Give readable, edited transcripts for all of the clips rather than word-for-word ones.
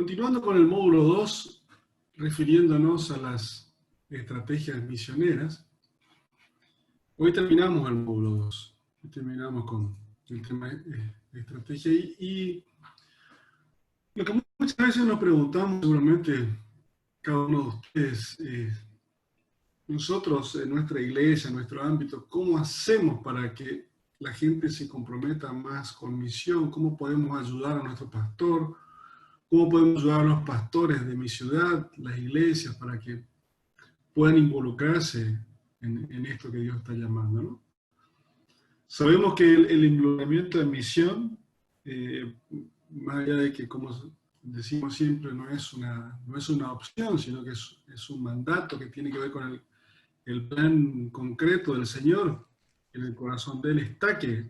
Continuando con el módulo 2, refiriéndonos a las estrategias misioneras, hoy terminamos el módulo 2. Hoy terminamos con el tema de estrategia y lo que muchas veces nos preguntamos, seguramente cada uno de ustedes, nosotros en nuestra iglesia, en nuestro ámbito, ¿cómo hacemos para que la gente se comprometa más con misión? ¿Cómo podemos ayudar a nuestro pastor? ¿Cómo podemos ayudar a los pastores de mi ciudad, las iglesias, para que puedan involucrarse en esto que Dios está llamando, ¿no? Sabemos que el involucramiento en misión, más allá de que, como decimos siempre, no es una opción, sino que es un mandato que tiene que ver con el plan concreto del Señor. En el corazón de Él está que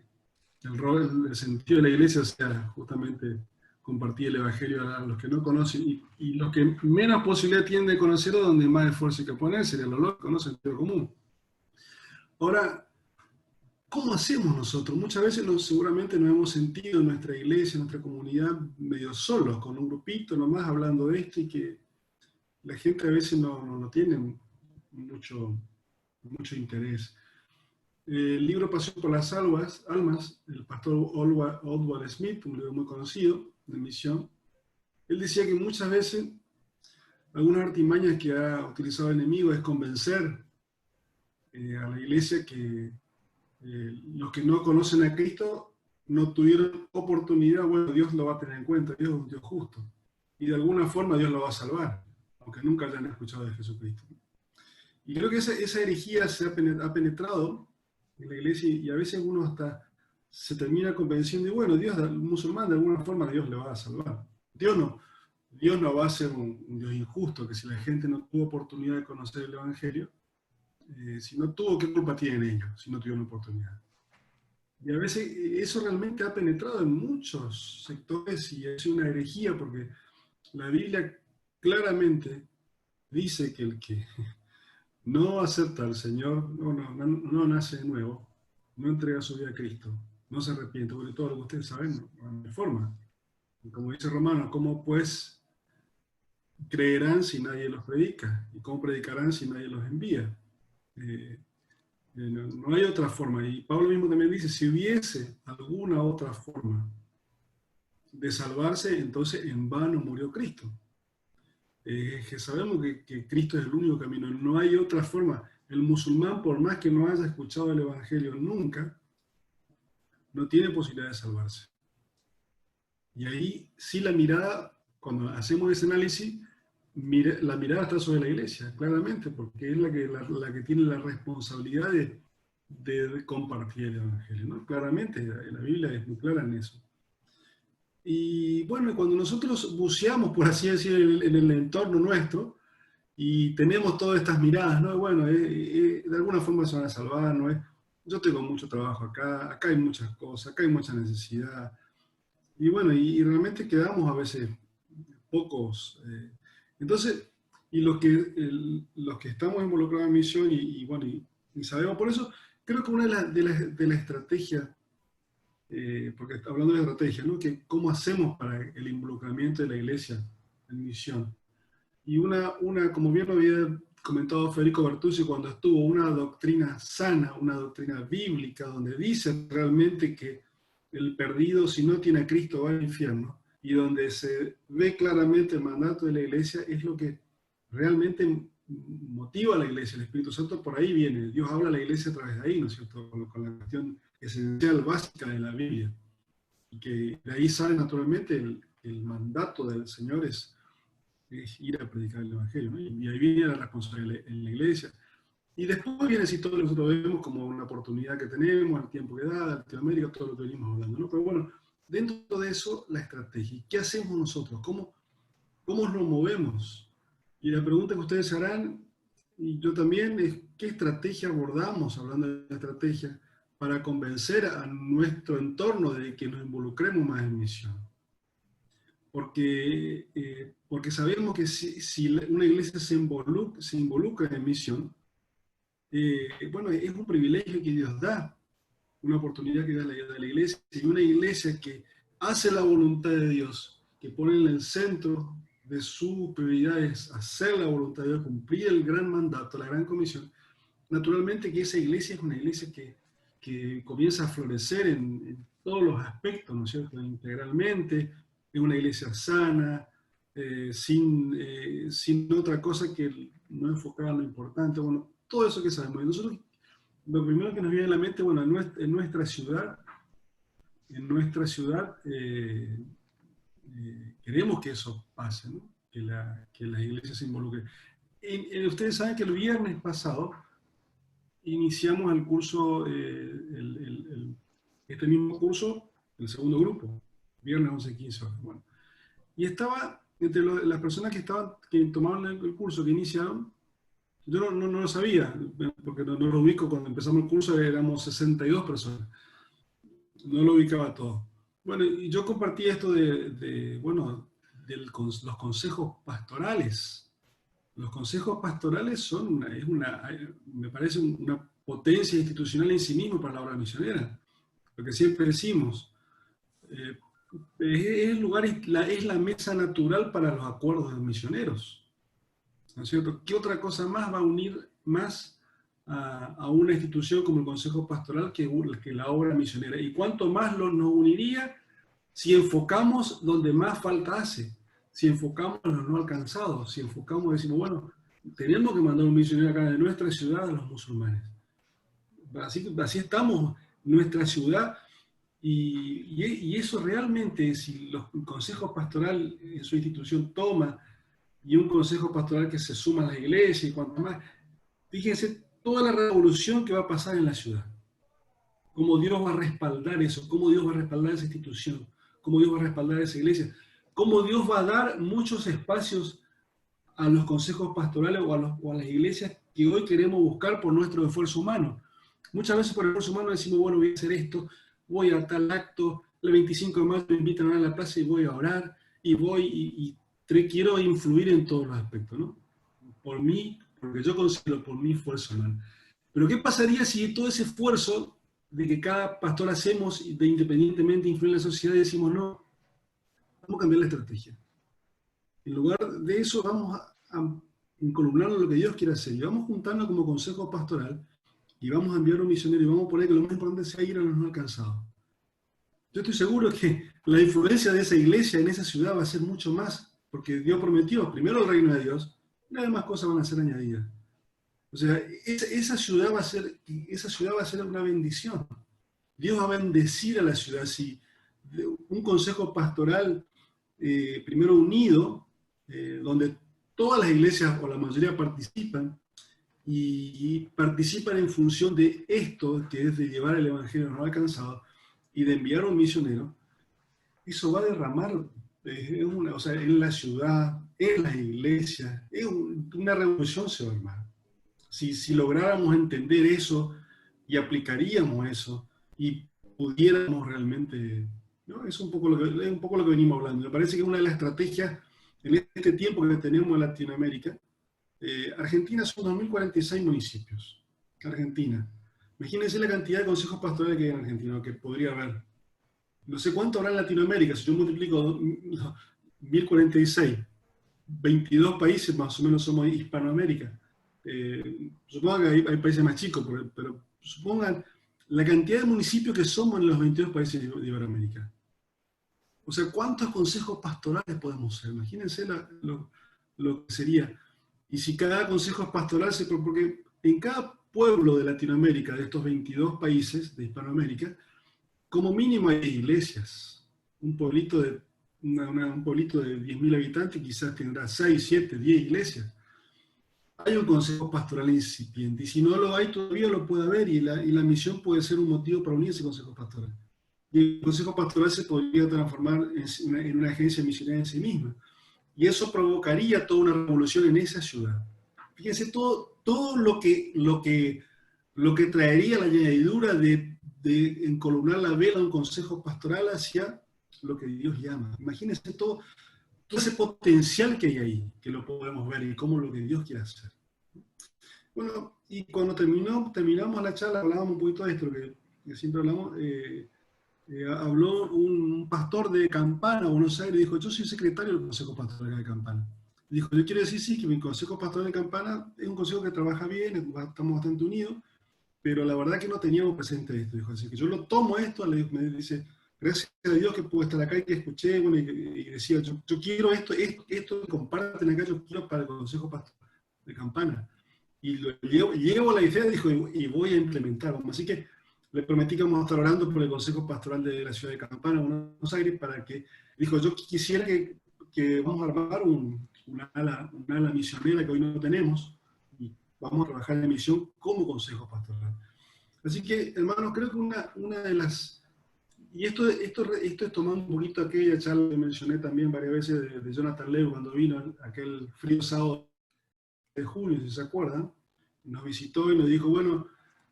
el sentido de la iglesia sea justamente compartir el Evangelio a los que no conocen y los que menos posibilidad tienen de conocerlo, donde más esfuerzo hay que poner, sería lo lógico, ¿no? Sentido común. Ahora, ¿cómo hacemos nosotros? Muchas veces seguramente nos hemos sentido en nuestra iglesia, en nuestra comunidad, medio solos, con un grupito nomás hablando de esto y que la gente a veces no tiene mucho interés. El libro Pasión por las Almas, el pastor Oswald Smith, un libro muy conocido de misión, él decía que muchas veces algunas artimañas que ha utilizado el enemigo es convencer a la iglesia que los que no conocen a Cristo no tuvieron oportunidad. Bueno, Dios lo va a tener en cuenta, Dios es un Dios justo, y de alguna forma Dios lo va a salvar, aunque nunca hayan escuchado de Jesucristo. Y creo que esa herejía se ha penetrado en la iglesia y a veces uno hasta se termina convenciendo y bueno, Dios, el musulmán de alguna forma Dios le va a salvar. Dios no va a ser un Dios injusto, que si la gente no tuvo oportunidad de conocer el Evangelio, si no tuvo, ¿qué culpa tienen ellos si no tuvieron oportunidad? Y a veces eso realmente ha penetrado en muchos sectores y es una herejía porque la Biblia claramente dice que el que no acepta al Señor, no nace de nuevo, no entrega su vida a Cristo, no se arrepiente, porque todo lo que ustedes saben no hay forma. Y como dice Romano, ¿cómo pues creerán si nadie los predica? ¿Y cómo predicarán si nadie los envía? No hay otra forma. Y Pablo mismo también dice, si hubiese alguna otra forma de salvarse, entonces en vano murió Cristo. Que sabemos que Cristo es el único camino, no hay otra forma. El musulmán, por más que no haya escuchado el Evangelio nunca, no tiene posibilidad de salvarse. Y ahí sí la mirada, cuando hacemos ese análisis, la mirada está sobre la iglesia, claramente, porque es la que tiene la responsabilidad de compartir el Evangelio, ¿no? Claramente, la Biblia es muy clara en eso. Y bueno, cuando nosotros buceamos, por así decir, en el entorno nuestro, y tenemos todas estas miradas, ¿no? Bueno, de alguna forma se van a salvar, ¿no? Yo tengo mucho trabajo acá hay muchas cosas, acá hay mucha necesidad. Y bueno, y realmente quedamos a veces pocos. Entonces, y los que estamos involucrados en misión, bueno, y sabemos, por eso creo que una de las estrategias, porque hablando de estrategia, ¿no? Que cómo hacemos para el involucramiento de la iglesia en misión. Y como bien lo había comentado Federico Bertuzzi cuando estuvo, una doctrina sana, una doctrina bíblica, donde dice realmente que el perdido, si no tiene a Cristo, va al infierno, y donde se ve claramente el mandato de la iglesia, es lo que realmente motiva a la iglesia. El Espíritu Santo por ahí viene, Dios habla a la iglesia a través de ahí, ¿no es cierto? Con la cuestión esencial, básica de la Biblia. Y que de ahí sale naturalmente el mandato del Señor es ir a predicar el Evangelio, ¿no? Y ahí viene la responsabilidad en la iglesia. Y después viene si todo lo que nosotros vemos como una oportunidad que tenemos, el tiempo que da, Latinoamérica, todo lo que venimos hablando, ¿no? Pero bueno, dentro de eso, la estrategia. ¿Qué hacemos nosotros? ¿Cómo nos movemos? Y la pregunta que ustedes harán, y yo también, es ¿qué estrategia abordamos, hablando de estrategia, para convencer a nuestro entorno de que nos involucremos más en misión? Porque sabemos que si una iglesia se involucra en misión, bueno, es un privilegio que Dios da, una oportunidad que da la iglesia, y una iglesia que hace la voluntad de Dios que ponen en el centro de sus prioridades hacer la voluntad de Dios, cumplir el gran mandato, la gran comisión, naturalmente que esa iglesia es una iglesia que comienza a florecer en todos los aspectos, ¿no es cierto? Integralmente, es una iglesia sana, sin otra cosa que no enfocada en lo importante, bueno, todo eso que sabemos. Y nosotros, lo primero que nos viene a la mente, bueno, en nuestra ciudad, queremos que eso pase, ¿no? Que la iglesia se involucre. Ustedes saben que el viernes pasado iniciamos el curso, este mismo curso, el segundo grupo, viernes 11, 15 horas. Bueno, y estaba, entre las personas que tomaban el curso, que iniciaron, yo no lo sabía, porque no lo ubico, cuando empezamos el curso éramos 62 personas, no lo ubicaba todo. Bueno, y yo compartí esto bueno, los consejos pastorales. Los consejos pastorales me parece una potencia institucional en sí mismo para la obra misionera. Lo que siempre decimos, es el lugar, es la mesa natural para los acuerdos de los misioneros. ¿No es cierto? ¿Qué otra cosa más va a unir más a una institución como el Consejo Pastoral que la obra misionera? ¿Y cuánto más nos uniría si enfocamos donde más falta hace? Si enfocamos a los no alcanzados, si enfocamos, decimos, bueno, tenemos que mandar un misionero acá de nuestra ciudad a los musulmanes. Así estamos, nuestra ciudad, y eso realmente, si los consejos pastoral en su institución toma, y un consejo pastoral que se suma a la iglesia y cuanto más, fíjense toda la revolución que va a pasar en la ciudad. Cómo Dios va a respaldar eso, cómo Dios va a respaldar esa institución, cómo Dios va a respaldar esa iglesia, cómo Dios va a dar muchos espacios a los consejos pastorales o a las iglesias que hoy queremos buscar por nuestro esfuerzo humano. Muchas veces por el esfuerzo humano decimos, bueno, voy a hacer esto, voy a tal acto, el 25 de mayo me invitan a la plaza y voy a orar, y quiero influir en todos los aspectos, ¿no? Por mí, porque yo considero por mi esfuerzo humano. Pero ¿qué pasaría si todo ese esfuerzo de que cada pastor hacemos, de independientemente influir en la sociedad, decimos, no, vamos a cambiar la estrategia? En lugar de eso, vamos a encolumnarnos en lo que Dios quiere hacer. Y vamos juntando como consejo pastoral y vamos a enviar a un misionero y vamos a poner que lo más importante sea ir a los no alcanzados. Yo estoy seguro que la influencia de esa iglesia en esa ciudad va a ser mucho más, porque Dios prometió, primero el reino de Dios, y las demás cosas van a ser añadidas. O sea, esa ciudad va a ser una bendición. Dios va a bendecir a la ciudad. Si un consejo pastoral, primero unido, donde todas las iglesias o la mayoría participan, y participan en función de esto, que es de llevar el evangelio a los no alcanzados y de enviar a un misionero, eso va a derramar o sea, en la ciudad, en las iglesias, una revolución se va a armar. Si lográramos entender eso y aplicaríamos eso y pudiéramos realmente, ¿no? Es un poco lo que venimos hablando. Me parece que una de las estrategias en este tiempo que tenemos en Latinoamérica, Argentina son 2046 municipios. Argentina. Imagínense la cantidad de consejos pastorales que hay en Argentina, que podría haber. No sé cuánto habrá en Latinoamérica, si yo multiplico 1046, 22 países más o menos somos Hispanoamérica. Supongan que hay países más chicos, pero supongan la cantidad de municipios que somos en los 22 países de Iberoamérica. O sea, ¿cuántos consejos pastorales podemos ser? Imagínense lo que sería. Y si cada consejo pastoral porque en cada pueblo de Latinoamérica, de estos 22 países de Hispanoamérica, como mínimo hay iglesias. Un pueblito de 10.000 habitantes quizás tendrá 6, 7, 10 iglesias. Hay un consejo pastoral incipiente, y si no lo hay todavía lo puede haber, y la misión puede ser un motivo para unir ese consejo pastoral. Y el consejo pastoral se podría transformar en una agencia misionera en sí misma. Y eso provocaría toda una revolución en esa ciudad. Fíjense todo lo que traería la añadidura de encolumnar la vela de un consejo pastoral hacia lo que Dios llama. Imagínense todo ese potencial que hay ahí, que lo podemos ver y cómo lo que Dios quiere hacer. Bueno, y cuando terminamos la charla, hablábamos un poquito de esto, que siempre hablamos, habló un pastor de Campana, Buenos Aires, dijo, yo soy secretario del Consejo Pastoral de Campana. Dijo, yo quiero decir sí, que mi Consejo Pastoral de Campana es un consejo que trabaja bien, estamos bastante unidos, pero la verdad que no teníamos presente esto. Dijo, así que yo lo tomo esto, me dice, gracias a Dios que pude estar acá y que escuché, bueno, y decía, yo quiero esto que comparten acá, yo quiero para el Consejo Pastoral de Campana. Y llevo la idea, dijo, y voy a implementar. Así que le prometí que vamos a estar orando por el Consejo Pastoral de la ciudad de Campana, Buenos Aires, para que, dijo, yo quisiera que vamos a armar una ala misionera que hoy no tenemos, y vamos a trabajar en misión como Consejo Pastoral. Así que, hermanos, creo que una de las... Y esto es tomando un poquito aquella charla que mencioné también varias veces de Jonathan Lew cuando vino aquel frío sábado de junio, si se acuerdan, nos visitó y nos dijo, bueno,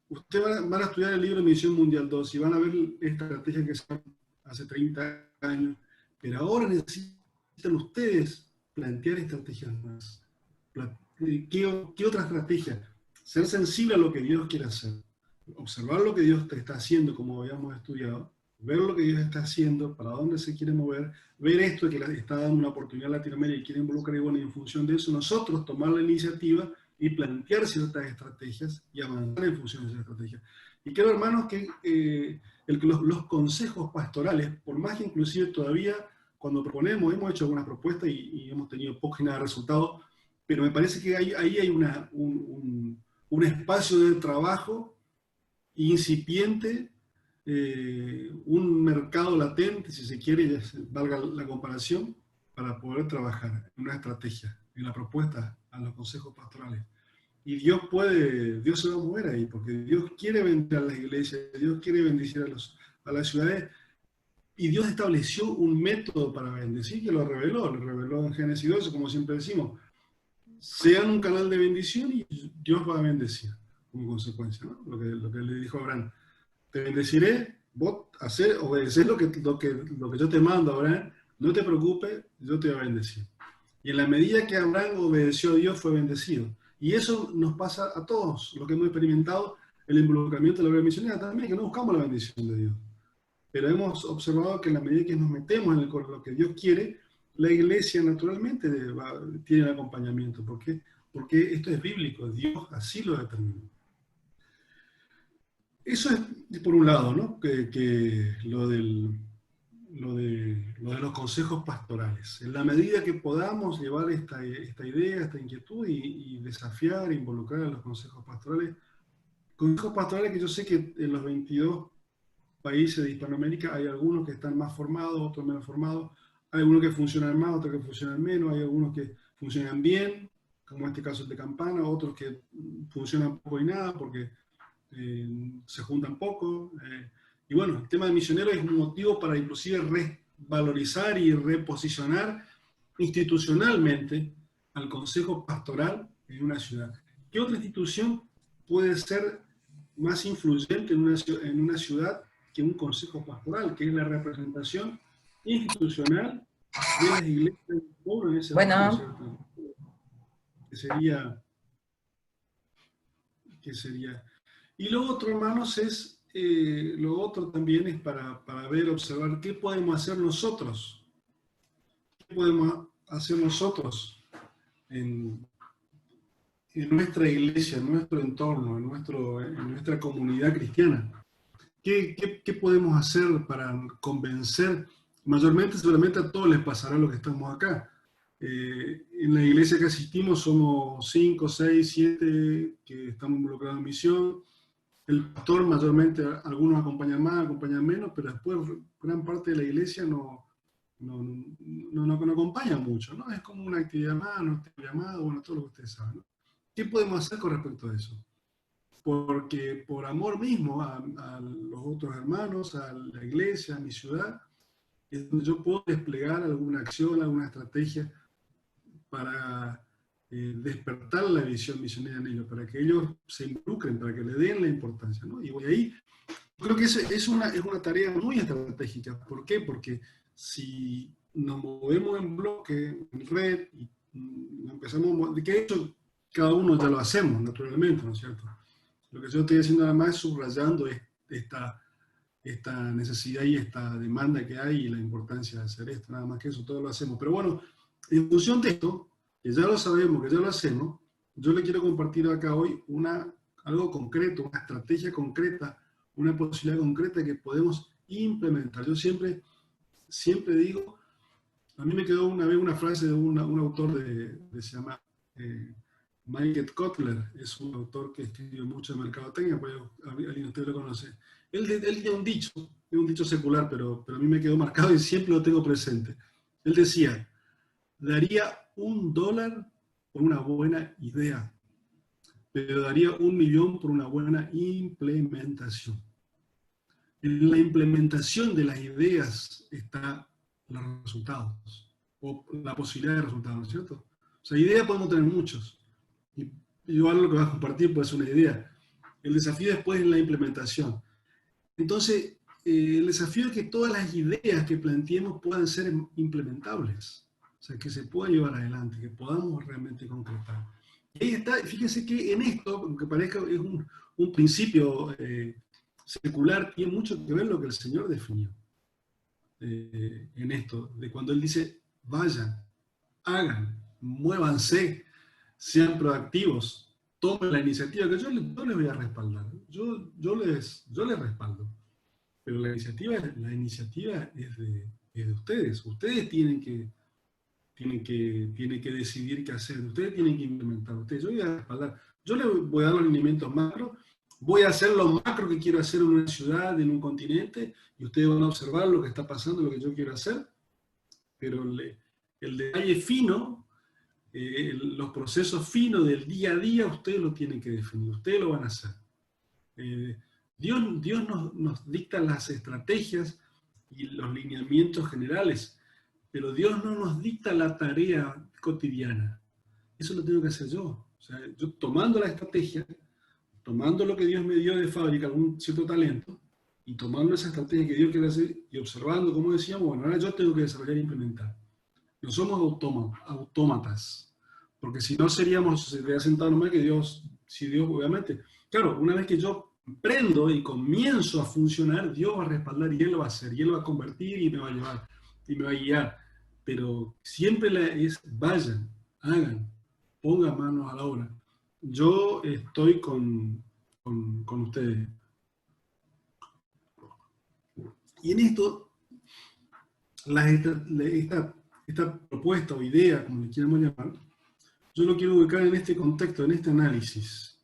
ustedes van a estudiar el libro Misión Mundial 2 y van a ver esta estrategia que se hace 30 años, pero ahora necesitan ustedes plantear estrategias más. ¿Qué otra estrategia? Ser sensible a lo que Dios quiere hacer, observar lo que Dios te está haciendo, como habíamos estudiado, ver lo que Dios está haciendo, para dónde se quiere mover, ver esto que le está dando una oportunidad a Latinoamérica y quiere involucrar, y bueno, y en función de eso nosotros tomar la iniciativa y plantear ciertas estrategias y avanzar en función de esas estrategias. Y creo, hermanos, que los consejos pastorales, por más que inclusive todavía cuando proponemos, hemos hecho algunas propuestas y hemos tenido poco y nada de resultados, pero me parece que ahí hay un espacio de trabajo incipiente, un mercado latente, si se quiere, valga la comparación, para poder trabajar en una estrategia, en la propuesta a los consejos pastorales. Y Dios se va a mover ahí, porque Dios quiere bendecir a las iglesias, Dios quiere bendecir a las ciudades, y Dios estableció un método para bendecir que lo reveló en Génesis 12, como siempre decimos, sean un canal de bendición y Dios va a bendecir, como consecuencia, ¿no? Lo que le dijo a Abraham. Te bendeciré, vos obedecer lo que yo te mando, Abraham, no te preocupes, yo te voy a bendecir. Y en la medida que Abraham obedeció a Dios, fue bendecido. Y eso nos pasa a todos, los que hemos experimentado el involucramiento de la obra misionera también, que no buscamos la bendición de Dios. Pero hemos observado que en la medida que nos metemos en lo que Dios quiere, la iglesia naturalmente tiene el acompañamiento. ¿Por qué? Porque esto es bíblico, Dios así lo determinó. Eso es por un lado, ¿no? Que lo de los consejos pastorales. En la medida que podamos llevar esta idea, esta inquietud y desafiar, involucrar a los consejos pastorales que yo sé que en los 22 países de Hispanoamérica hay algunos que están más formados, otros menos formados, hay algunos que funcionan más, otros que funcionan menos, hay algunos que funcionan bien, como en este caso el de Campana, otros que funcionan poco y nada porque se juntan poco. Y bueno, el tema de misioneros es un motivo para inclusive revalorizar y reposicionar institucionalmente al consejo pastoral en una ciudad. ¿Qué otra institución puede ser más influyente en una ciudad que un consejo pastoral, que es la representación institucional de las iglesias del pueblo en ese lugar, ¿cierto? ¿Qué sería? Y lo otro, hermanos, lo otro también es para ver, observar qué podemos hacer nosotros. ¿Qué podemos hacer nosotros en nuestra iglesia, en nuestro entorno, en nuestra comunidad cristiana? ¿Qué podemos hacer para convencer? Mayormente, seguramente a todos les pasará lo que estamos acá. En la iglesia que asistimos somos 5, 6, 7 que estamos involucrados en misión. El pastor mayormente, algunos acompañan más, acompañan menos, pero después gran parte de la iglesia no acompaña mucho, ¿no? Es como una actividad más, una actividad más, bueno, todo lo que ustedes saben, ¿no? ¿Qué podemos hacer con respecto a eso? Porque por amor mismo a los otros hermanos, a la iglesia, a mi ciudad, es donde yo puedo desplegar alguna acción, alguna estrategia para despertar la visión misionera en ellos, para que ellos se involucren, para que le den la importancia, ¿no? Y voy ahí, creo que es una tarea muy estratégica. ¿Por qué? Porque si nos movemos en bloque, en red, y empezamos, de que hecho cada uno ya lo hacemos naturalmente, ¿no es cierto? Lo que yo estoy haciendo además es subrayando esta necesidad y esta demanda que hay y la importancia de hacer esto, nada más que eso, todo lo hacemos. Pero bueno, en función de esto, que ya lo sabemos, que ya lo hacemos, yo le quiero compartir acá hoy algo concreto, una estrategia concreta, una posibilidad concreta que podemos implementar. Yo siempre digo, a mí me quedó una vez una frase de un autor se llama Michael Kotler, es un autor que escribió mucho de mercadotecnia, pues alguien de ustedes lo conoce. Él tiene un dicho, es un dicho secular, pero a mí me quedó marcado y siempre lo tengo presente. Él decía, daría $1 por una buena idea, pero daría 1.000.000 por una buena implementación. En la implementación de las ideas están los resultados, o la posibilidad de resultados, ¿no es cierto? O sea, ideas podemos tener muchos, y yo algo que vas a compartir puede ser una idea. El desafío después es la implementación. Entonces, el desafío es que todas las ideas que planteemos puedan ser implementables, o sea, que se puedan llevar adelante, que podamos realmente concretar. Y ahí está, fíjense que en esto, aunque parezca es un principio secular, tiene mucho que ver lo que el Señor definió en esto, de cuando Él dice, vayan, hagan, muévanse, sean proactivos, tomen la iniciativa, que yo les voy a respaldar, yo les respaldo, pero la iniciativa es de ustedes. Ustedes tienen que decidir qué hacer, ustedes tienen que implementar, ustedes, yo voy a respaldar, yo les voy a dar los lineamientos macro, voy a hacer lo macro que quiero hacer en una ciudad, en un continente, y ustedes van a observar lo que está pasando, lo que yo quiero hacer, pero el detalle fino, los procesos finos del día a día, ustedes lo tienen que definir, ustedes lo van a hacer. Dios nos dicta las estrategias y los lineamientos generales, pero Dios no nos dicta la tarea cotidiana. Eso lo tengo que hacer yo. O sea, yo tomando la estrategia, tomando lo que Dios me dio de fábrica, algún cierto talento, y tomando esa estrategia que Dios quiere hacer y observando, como decíamos, bueno, ahora yo tengo que desarrollar e implementar. No somos autómatas, porque si no seríamos, se queda sentado nomás que Dios, si Dios, obviamente, claro, una vez que yo prendo y comienzo a funcionar, Dios va a respaldar y Él lo va a hacer, y Él lo va a convertir y me va a llevar, y me va a guiar. Pero siempre es, vayan, hagan, pongan manos a la obra. Yo estoy con ustedes. Y en esto, esta propuesta o idea, como le quieramos llamar, yo lo quiero ubicar en este contexto, en este análisis.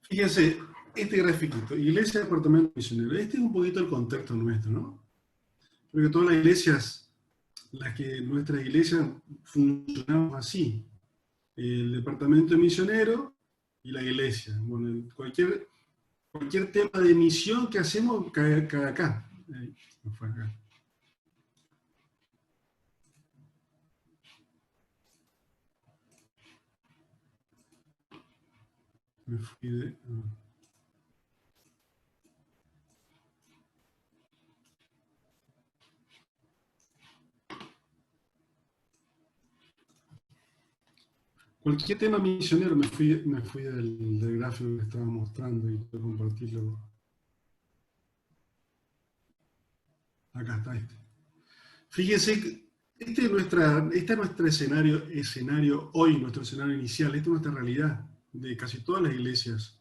Fíjense, este grafiquito, iglesia, departamento misionero, este es un poquito el contexto nuestro, ¿no? Porque todas las iglesias, nuestras iglesias funcionamos así. El departamento misionero y la iglesia. Bueno, cualquier tema de misión que hacemos cae acá. Ahí, no fue acá. Me fui de... Cualquier tema misionero, me fui del gráfico que estaba mostrando y quiero compartirlo. Acá está este. Fíjense, este es nuestro escenario hoy, nuestro escenario inicial, esta es nuestra realidad de casi todas las iglesias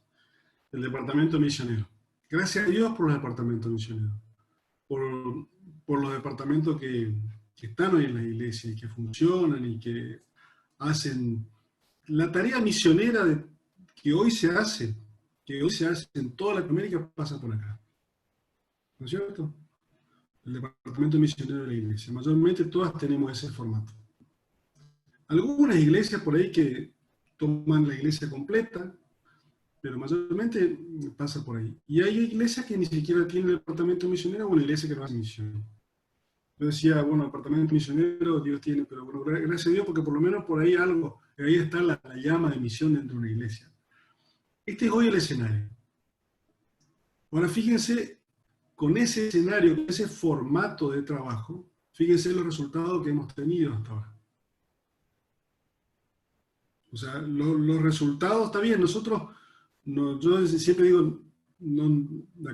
del departamento misionero. Gracias a Dios por los departamentos misioneros, por los departamentos que están hoy en las iglesias y que funcionan y que hacen la tarea misionera que hoy se hace en toda Latinoamérica pasa por acá. ¿No es cierto? El departamento misionero de la iglesia. Mayormente todas tenemos ese formato. Algunas iglesias por ahí que toman la iglesia completa, pero mayormente pasa por ahí. Y hay iglesias que ni siquiera tienen el departamento misionero o una iglesia que no hace misión. Yo decía, bueno, el departamento misionero Dios tiene, pero bueno, gracias a Dios porque por lo menos por ahí algo, ahí está la llama de misión dentro de una iglesia. Este es hoy el escenario. Ahora fíjense, con ese escenario, con ese formato de trabajo, fíjense los resultados que hemos tenido hasta ahora. O sea, los resultados, está bien, nosotros, no, yo siempre digo,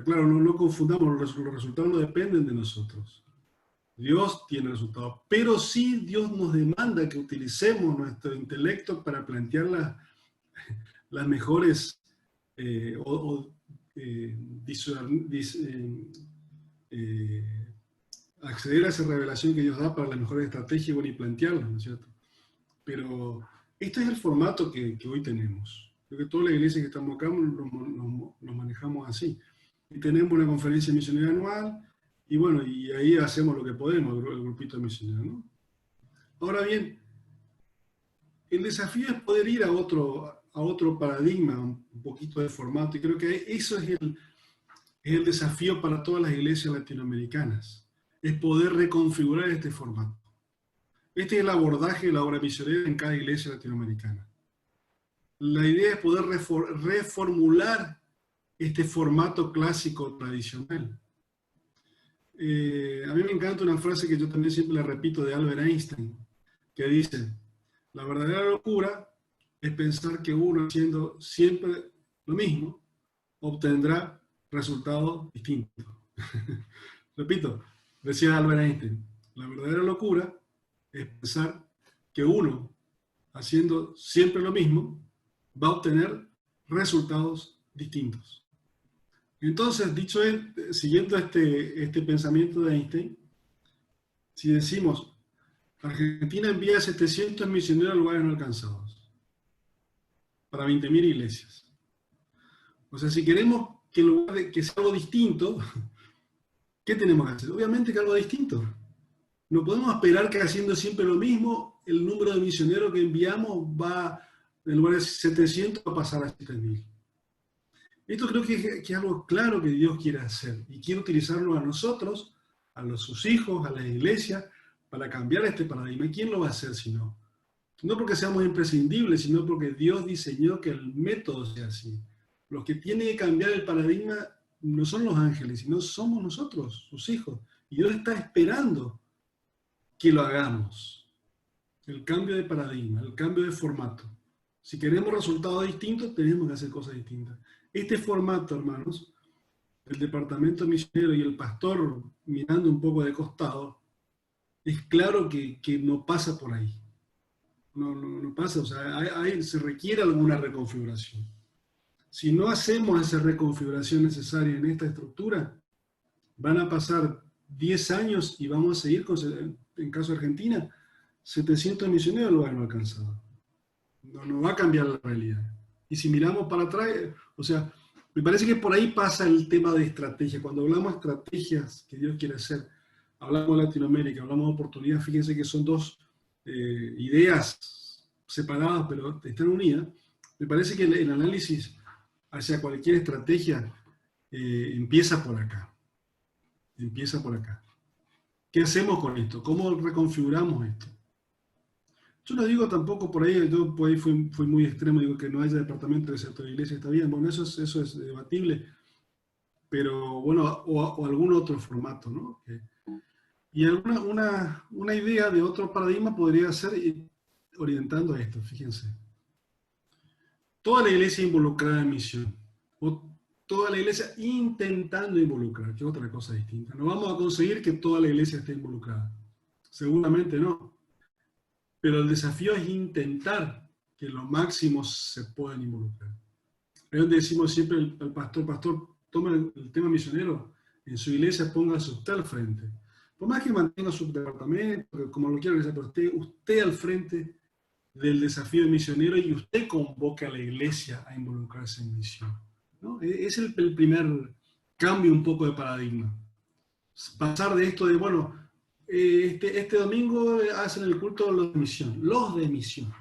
claro, no confundamos, los resultados no dependen de nosotros. Dios tiene resultados, pero sí Dios nos demanda que utilicemos nuestro intelecto para plantear las mejores eh, acceder a esa revelación que Dios da para las mejores estrategias, bueno, y plantearlas, ¿no es cierto? Pero este es el formato que hoy tenemos. Creo que toda la iglesia que estamos acá nos manejamos así. Y tenemos una conferencia misionera anual, y bueno, y ahí hacemos lo que podemos, el grupito misionero, ¿no? Ahora bien, el desafío es poder ir a otro paradigma, un poquito de formato, y creo que eso es el desafío para todas las iglesias latinoamericanas, es poder reconfigurar este formato. Este es el abordaje de la obra misionera en cada iglesia latinoamericana. La idea es poder reformular este formato clásico tradicional. A mí me encanta una frase que yo también siempre la repito de Albert Einstein, que dice, la verdadera locura es pensar que uno haciendo siempre lo mismo obtendrá resultados distintos. Repito, decía Albert Einstein, la verdadera locura es pensar que uno haciendo siempre lo mismo va a obtener resultados distintos. Entonces, dicho siguiendo este pensamiento de Einstein, si decimos, Argentina envía 700 misioneros a lugares no alcanzados, para 20.000 iglesias. O sea, si queremos que en lugar de que sea algo distinto, ¿qué tenemos que hacer? Obviamente que algo distinto. No podemos esperar que haciendo siempre lo mismo, el número de misioneros que enviamos va, en lugar de 700, a pasar a 7.000. Esto creo que es algo claro que Dios quiere hacer y quiere utilizarlo a nosotros, a sus hijos, a las iglesias, para cambiar este paradigma. ¿Quién lo va a hacer si no? No porque seamos imprescindibles, sino porque Dios diseñó que el método sea así. Los que tienen que cambiar el paradigma no son los ángeles, sino somos nosotros, sus hijos. Y Dios está esperando que lo hagamos. El cambio de paradigma, el cambio de formato. Si queremos resultados distintos, tenemos que hacer cosas distintas. Este formato, hermanos, el departamento misionero y el pastor mirando un poco de costado, es claro que no pasa por ahí. No pasa, o sea, se requiere alguna reconfiguración. Si no hacemos esa reconfiguración necesaria en esta estructura, van a pasar 10 años y vamos a seguir, en caso de Argentina, 700 misioneros lo han alcanzado. No va a cambiar la realidad. Y si miramos para atrás, o sea, me parece que por ahí pasa el tema de estrategia. Cuando hablamos de estrategias que Dios quiere hacer, hablamos de Latinoamérica, hablamos de oportunidad, fíjense que son dos ideas separadas, pero están unidas. Me parece que el análisis hacia cualquier estrategia empieza por acá. Empieza por acá. ¿Qué hacemos con esto? ¿Cómo reconfiguramos esto? Yo no digo tampoco por ahí, yo por ahí fui muy extremo, digo que no haya departamento de sector de iglesia, está bien, bueno, eso es debatible, pero bueno, o algún otro formato, ¿no? Y una idea de otro paradigma podría ser orientando a esto, fíjense. Toda la iglesia involucrada en misión, o toda la iglesia intentando involucrar, que es otra cosa distinta. No vamos a conseguir que toda la iglesia esté involucrada, seguramente no. Pero el desafío es intentar que los máximos se puedan involucrar. Es donde decimos siempre al pastor, toma el tema misionero, en su iglesia póngase usted al frente. Por más que mantenga su departamento, como lo quiera, pero usted al frente del desafío misionero y usted convoca a la iglesia a involucrarse en misión, ¿no? Es el primer cambio un poco de paradigma. Pasar de esto de, bueno, este domingo hacen el culto los de misión.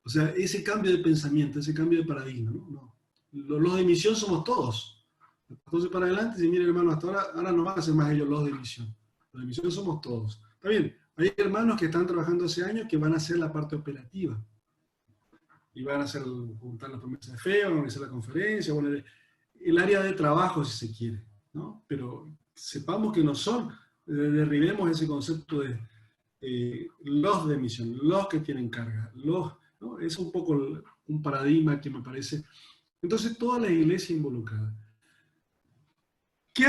O sea, ese cambio de pensamiento, ese cambio de paradigma, ¿no? Los de misión somos todos. Entonces para adelante, si miren hermanos, hasta ahora no van a ser más ellos los de misión. Los de misión somos todos. Está bien, hay hermanos que están trabajando hace años que van a hacer la parte operativa. Y van a hacer, juntar las promesas de fe, van a organizar la conferencia, bueno, el área de trabajo si se quiere, ¿no? Pero sepamos que no son, derribemos ese concepto de los de misión, los que tienen carga, ¿no? ¿no? Es un poco un paradigma que me parece. Entonces, toda la iglesia involucrada. ¿Qué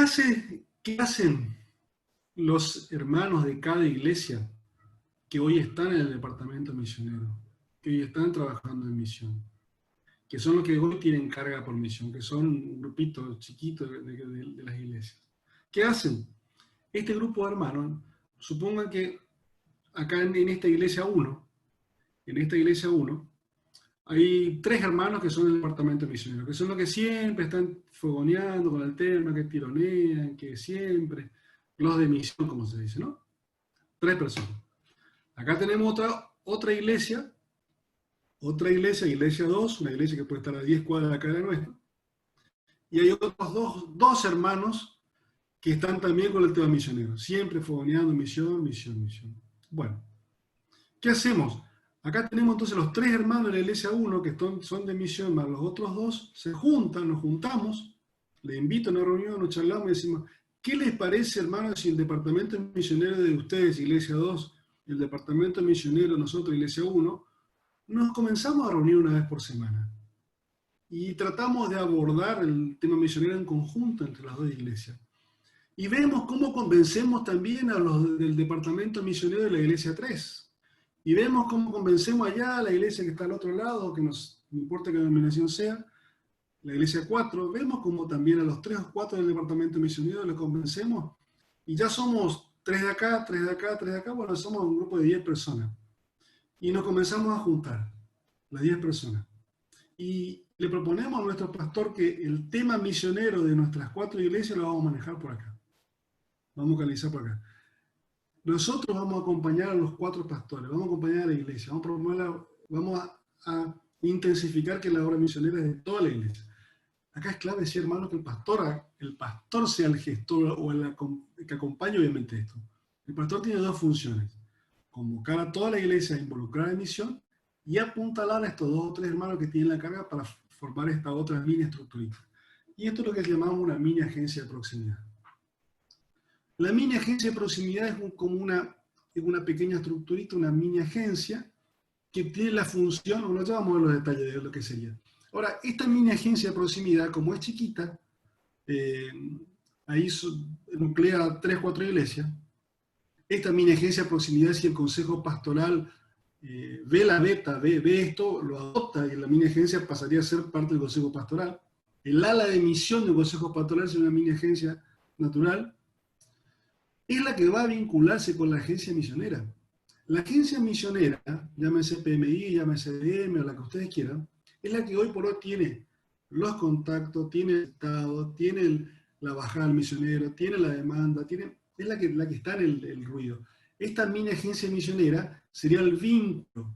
hacen los hermanos de cada iglesia que hoy están en el departamento misionero, que hoy están trabajando en misión, que son los que hoy tienen carga por misión, que son un grupito chiquito de las iglesias? ¿Qué hacen? Este grupo de hermanos, supongan que acá en esta iglesia 1, hay 3 hermanos que son del departamento misionero, que son los que siempre están fogoneando con el tema, que tironean, que siempre, los de misión, como se dice, ¿no? 3 personas. Acá tenemos otra iglesia, iglesia 2, una iglesia que puede estar a 10 cuadras de acá de la nuestra, y hay otros dos hermanos que están también con el tema misionero, siempre fogoneando misión. Bueno, ¿qué hacemos? Acá tenemos entonces los 3 hermanos de la iglesia 1 que son de misión, más los otros 2 se juntan, nos juntamos, le invito a una reunión, nos charlamos y decimos, ¿qué les parece, hermanos, si el departamento misionero de ustedes, iglesia 2, y el departamento misionero de nosotros, iglesia 1, nos comenzamos a reunir una vez por semana? Y tratamos de abordar el tema misionero en conjunto entre las 2 iglesias. Y vemos cómo convencemos también a los del departamento misionero de la iglesia 3. Y vemos cómo convencemos allá a la iglesia que está al otro lado, que no importa qué denominación sea, la iglesia 4. Vemos cómo también a los 3 o 4 del departamento misionero les convencemos. Y ya somos 3 de acá, 3 de acá, 3 de acá. Bueno, somos un grupo de 10 personas. Y nos comenzamos a juntar, las 10 personas. Y le proponemos a nuestro pastor que el tema misionero de nuestras 4 iglesias lo vamos a manejar por acá. Vamos a canalizar por acá. Nosotros vamos a acompañar a los 4 pastores, vamos a acompañar a la iglesia, vamos a intensificar que la obra misionera es de toda la iglesia. Acá es clave decir, hermano, que el pastor sea el gestor o el que acompañe obviamente esto. El pastor tiene 2 funciones: convocar a toda la iglesia involucrada en misión y apuntalar a estos 2 o 3 hermanos que tienen la carga para formar esta otra mini estructurita. Y esto es lo que llamamos una mini agencia de proximidad. La mini agencia de proximidad es como una pequeña estructurita, una mini agencia que tiene la función, bueno, ya vamos a ver los detalles de lo que sería. Ahora, esta mini agencia de proximidad, como es chiquita, ahí nuclea 3 o 4 iglesias. Esta mini agencia de proximidad, si el consejo pastoral ve la beta, ve esto, lo adopta, y la mini agencia pasaría a ser parte del consejo pastoral. El ala de misión del consejo pastoral es una mini agencia natural. Es la que va a vincularse con la agencia misionera. La agencia misionera, llámese PMI, llámese DM o la que ustedes quieran, es la que hoy por hoy tiene los contactos, tiene el estado, tiene la bajada del misionero, tiene la demanda, es la que está en el ruido. Esta mini agencia misionera sería el vínculo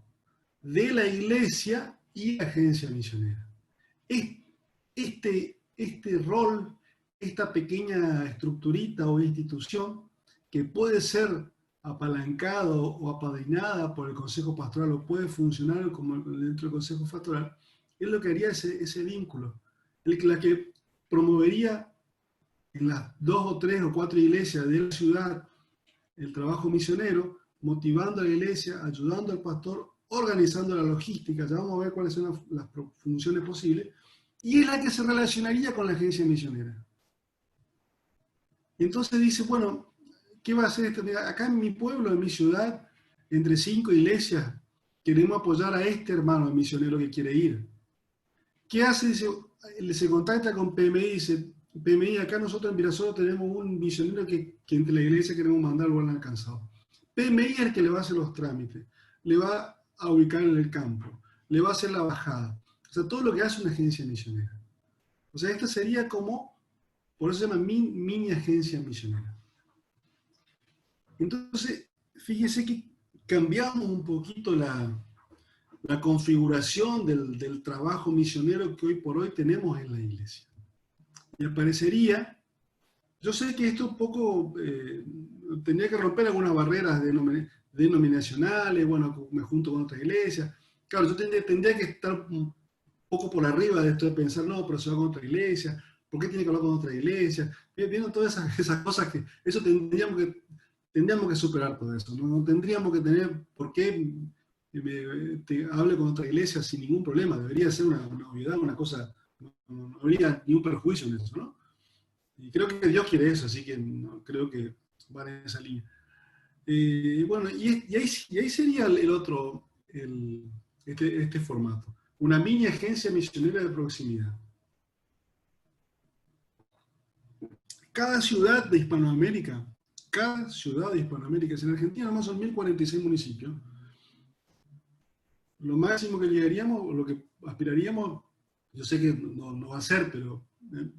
de la iglesia y la agencia misionera. Este rol, esta pequeña estructurita o institución, que puede ser apalancado o apadrinada por el consejo pastoral o puede funcionar como dentro del consejo pastoral, es lo que haría ese vínculo, la que promovería en las 2 o 3 o 4 iglesias de la ciudad el trabajo misionero, motivando a la iglesia, ayudando al pastor, organizando la logística. Ya vamos a ver cuáles son las funciones posibles, y es la que se relacionaría con la agencia misionera. Entonces dice, bueno, ¿qué va a hacer esto? Acá en mi pueblo, en mi ciudad, entre 5 iglesias, queremos apoyar a este hermano misionero que quiere ir. ¿Qué hace? Dice, se contacta con PMI y dice, PMI, acá nosotros en Virasoro tenemos un misionero que entre la iglesia queremos mandar al buen alcanzado. PMI es el que le va a hacer los trámites, le va a ubicar en el campo, le va a hacer la bajada. O sea, todo lo que hace una agencia misionera. O sea, esta sería como, por eso se llama mini agencia misionera. Entonces, fíjese que cambiamos un poquito la configuración del trabajo misionero que hoy por hoy tenemos en la iglesia. Y aparecería, yo sé que esto un poco tendría que romper algunas barreras denominacionales, bueno, me junto con otras iglesias. Claro, yo tendría que estar un poco por arriba de esto de pensar, no, pero se va con otra iglesia, ¿por qué tiene que hablar con otra iglesia? Viendo todas esas cosas que, eso tendríamos que superar todo eso, no tendríamos que tener por qué hable con otra iglesia sin ningún problema. Debería ser una obviedad, una cosa, no habría ningún perjuicio en eso, ¿no? Y creo que Dios quiere eso, así que no, creo que van en esa línea. Bueno, y ahí sería el otro, este formato. Una mini agencia misionera de proximidad. Cada ciudad de Hispanoamérica, en Argentina nomás son 1046 municipios. Lo máximo que llegaríamos, o lo que aspiraríamos, yo sé que no va a ser, pero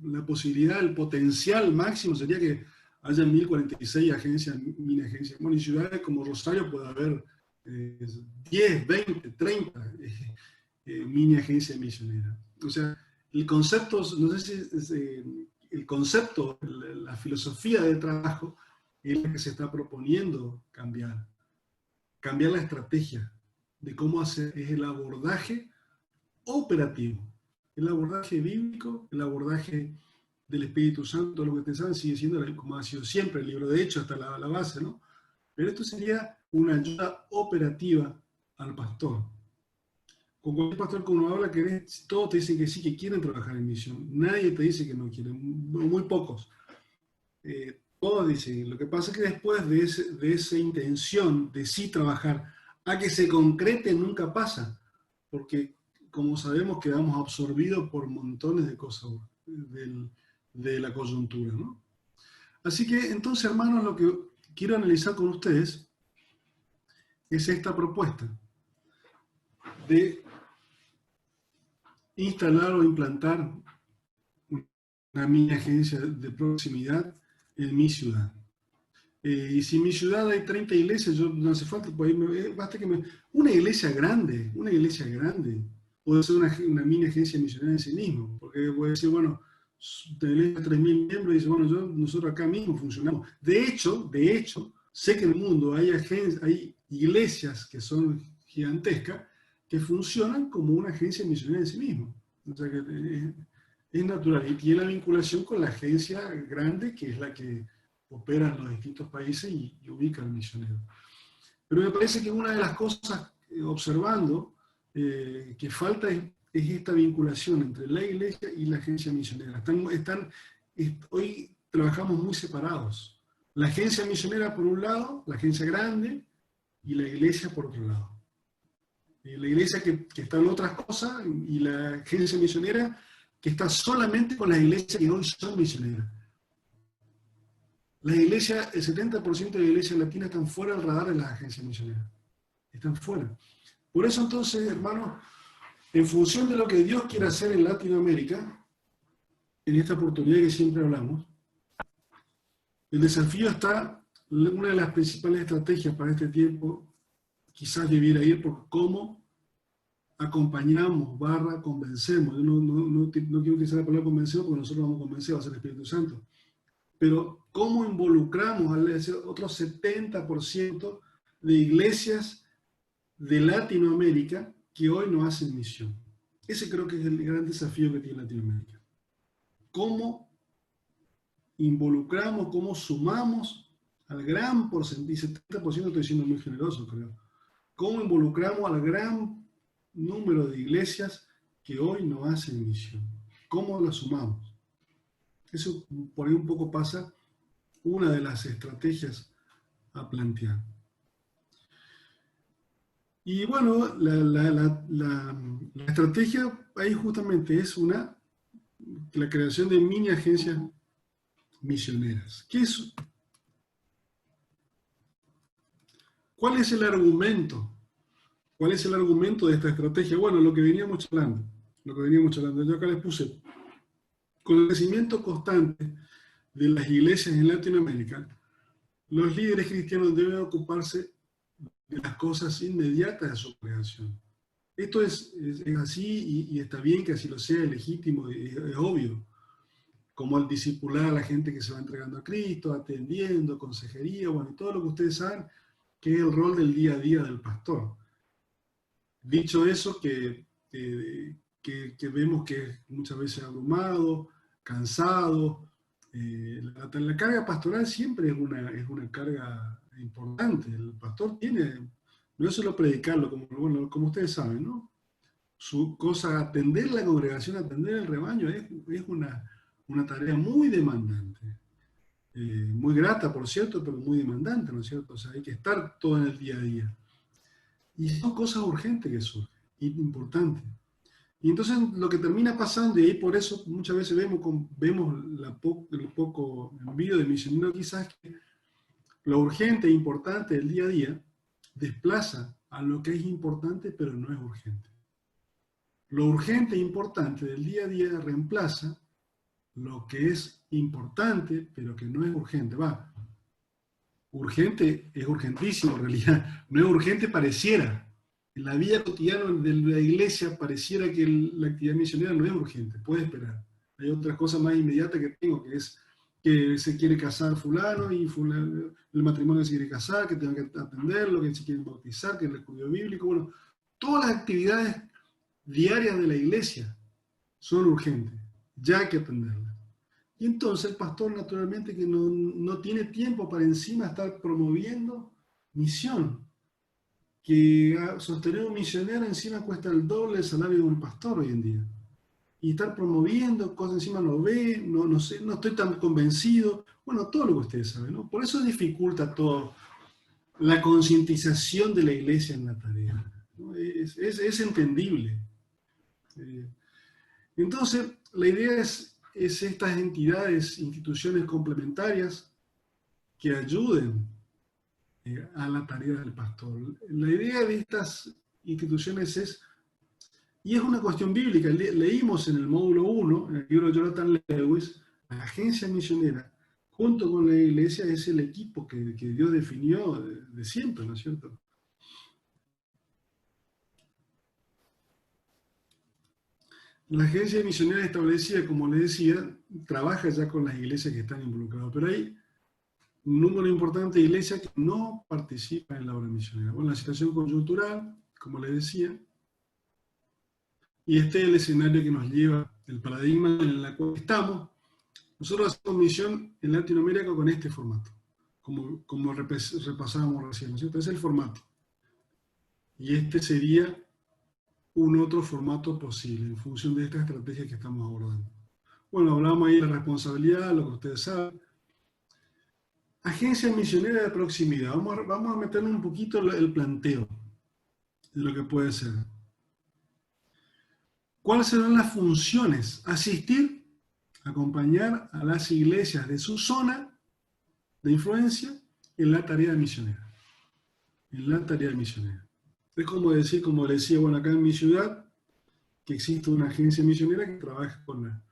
la posibilidad, el potencial máximo sería que haya 1046 agencias, mini agencias. Bueno, y ciudades como Rosario puede haber 10, 20, 30 mini agencias misioneras. O sea, el concepto, no sé si es, el concepto, la filosofía de trabajo es la que se está proponiendo cambiar. Cambiar la estrategia de cómo hacer, es el abordaje operativo. El abordaje bíblico, el abordaje del Espíritu Santo, lo que ustedes saben, sigue siendo como ha sido siempre el libro de Hechos hasta la base, ¿no? Pero esto sería una ayuda operativa al pastor. Con cualquier pastor que uno habla, todos te dicen que sí, que quieren trabajar en misión. Nadie te dice que no quieren, muy pocos. Todos dicen, lo que pasa es que después de esa intención de sí trabajar, a que se concrete nunca pasa, porque como sabemos quedamos absorbidos por montones de cosas de la coyuntura, ¿no? Así que entonces, hermanos, lo que quiero analizar con ustedes es esta propuesta de instalar o implantar una mini agencia de proximidad en mi ciudad. Y si en mi ciudad hay 30 iglesias, no hace falta, pues basta que una iglesia grande, puede ser una mini agencia misionera en sí mismo, porque puede decir, bueno, de la iglesia 3.000 miembros, y dice, bueno, nosotros acá mismo funcionamos. De hecho, sé que en el mundo hay iglesias que son gigantescas, que funcionan como una agencia misionera en sí mismo. O sea que es natural, y tiene la vinculación con la agencia grande, que es la que opera en los distintos países y ubica al misionero. Pero me parece que una de las cosas, observando, que falta es esta vinculación entre la iglesia y la agencia misionera. Hoy trabajamos muy separados. La agencia misionera por un lado, la agencia grande, y la iglesia por otro lado. La iglesia que está en otras cosas, y la agencia misionera que está solamente con las iglesias que hoy son misioneras. Las iglesias, el 70% de las iglesias latinas están fuera del radar de las agencias misioneras. Están fuera. Por eso entonces, hermanos, en función de lo que Dios quiere hacer en Latinoamérica, en esta oportunidad que siempre hablamos, el desafío está, una de las principales estrategias para este tiempo, quizás debiera ir por cómo acompañamos, convencemos. Yo no quiero utilizar la palabra convencemos porque nosotros vamos a convencer, va a ser el Espíritu Santo. Pero cómo involucramos al otro 70% de iglesias de Latinoamérica que hoy no hacen misión. Ese creo que es el gran desafío que tiene Latinoamérica. ¿Cómo involucramos, cómo sumamos al gran porcentaje, 70% estoy siendo muy generoso, creo, cómo involucramos al gran número de iglesias que hoy no hacen misión? ¿Cómo las sumamos? Eso por ahí un poco pasa una de las estrategias a plantear. Y bueno, la estrategia ahí justamente es la creación de mini agencias misioneras. ¿Cuál es el argumento? ¿Cuál es el argumento de esta estrategia? Bueno, lo que veníamos hablando. Yo acá les puse, con el crecimiento constante de las iglesias en Latinoamérica, los líderes cristianos deben ocuparse de las cosas inmediatas de su creación. Esto es así y está bien que así lo sea, es legítimo, es obvio. Como al discipular a la gente que se va entregando a Cristo, atendiendo, consejería, bueno, todo lo que ustedes saben que es el rol del día a día del pastor. Dicho eso, que vemos que es muchas veces abrumado, cansado, la carga pastoral siempre es una carga importante. El pastor tiene no es solo predicarlo, como, bueno, como ustedes saben, ¿no? Su cosa, atender la congregación, atender el rebaño, es una tarea muy demandante. Muy grata, por cierto, pero muy demandante, ¿no es cierto? O sea, hay que estar todo en el día a día. Y son cosas urgentes que surgen, importantes. Y entonces lo que termina pasando, y ahí por eso muchas veces vemos el poco envío de misioneros, quizás que lo urgente e importante del día a día desplaza a lo que es importante, pero no es urgente. Lo urgente e importante del día a día reemplaza lo que es importante, pero que no es urgente. Va, urgente es urgentísimo en realidad, no es urgente pareciera. En la vida cotidiana de la iglesia pareciera que la actividad misionera no es urgente, puede esperar. Hay otras cosas más inmediatas que tengo, que es que se quiere casar fulano y fulano, el matrimonio se quiere casar, que tengo que atenderlo, que se quiere bautizar, que el estudio bíblico, bueno, todas las actividades diarias de la iglesia son urgentes, ya hay que atenderlas. Y entonces el pastor naturalmente que no tiene tiempo para encima estar promoviendo misión, que sostener un misionero encima cuesta el doble del salario de un pastor hoy en día. Y estar promoviendo cosas encima no ve, no sé, no estoy tan convencido. Bueno, todo lo que ustedes saben, ¿no? Por eso dificulta todo la concientización de la iglesia en la tarea, ¿no? Es entendible. Entonces, la idea es estas entidades, instituciones complementarias que ayuden a la tarea del pastor. La idea de estas instituciones y es una cuestión bíblica, leímos en el módulo 1, en el libro de Jonathan Lewis, la agencia misionera, junto con la iglesia, es el equipo que Dios definió de siempre, ¿no es cierto? La agencia misionera establecida, como les decía, trabaja ya con las iglesias que están involucradas, pero hay un número importante de iglesias que no participan en la obra misionera. Bueno, la situación coyuntural, como les decía, y este es el escenario que nos lleva, el paradigma en el cual estamos. Nosotros hacemos misión en Latinoamérica con este formato, como repasábamos recién, ¿no es cierto? Es el formato. Y este sería un otro formato posible en función de esta estrategia que estamos abordando. Bueno, hablamos ahí de la responsabilidad, lo que ustedes saben. Agencia misionera de proximidad. Vamos a meterle un poquito el planteo de lo que puede ser. ¿Cuáles serán las funciones? Asistir, acompañar a las iglesias de su zona de influencia en la tarea misionera. En la tarea misionera. Es como decir, como decía, bueno, acá en mi ciudad, que existe una agencia misionera que trabaja con la...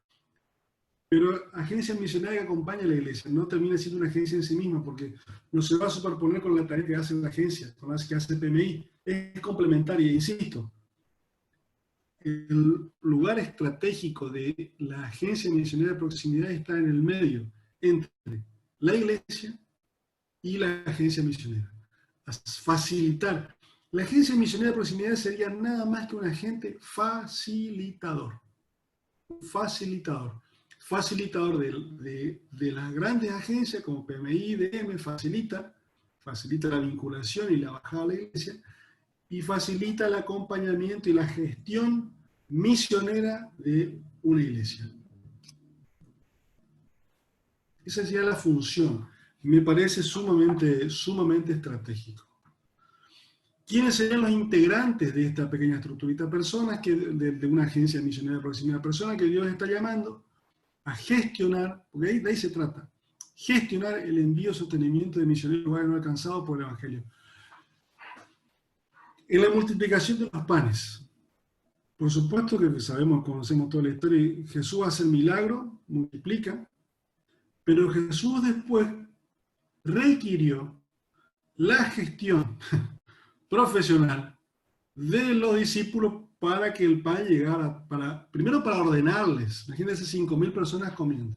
Pero agencia misionera que acompaña a la iglesia, no termina siendo una agencia en sí misma, porque no se va a superponer con la tarea que hace la agencia, con la que hace PMI. Es complementaria, insisto. El lugar estratégico de la agencia misionera de proximidad está en el medio, entre la iglesia y la agencia misionera. Facilitar. La agencia misionera de proximidad sería nada más que un agente facilitador. Facilitador. Facilitador de las grandes agencias como PMI, DM, facilita la vinculación y la bajada a la iglesia, y facilita el acompañamiento y la gestión misionera de una iglesia. Esa sería la función. Me parece sumamente estratégico. ¿Quiénes serían los integrantes de esta pequeña estructurita? Personas de una agencia misionera de proximidad, personas que Dios está llamando a gestionar, porque de ahí se trata, gestionar el envío y sostenimiento de misioneros lugares no alcanzados por el Evangelio. En la multiplicación de los panes, por supuesto que conocemos toda la historia, Jesús hace el milagro, multiplica, pero Jesús después requirió la gestión profesional de los discípulos para que el pan llegara, primero para ordenarles, imagínense 5.000 personas comiendo,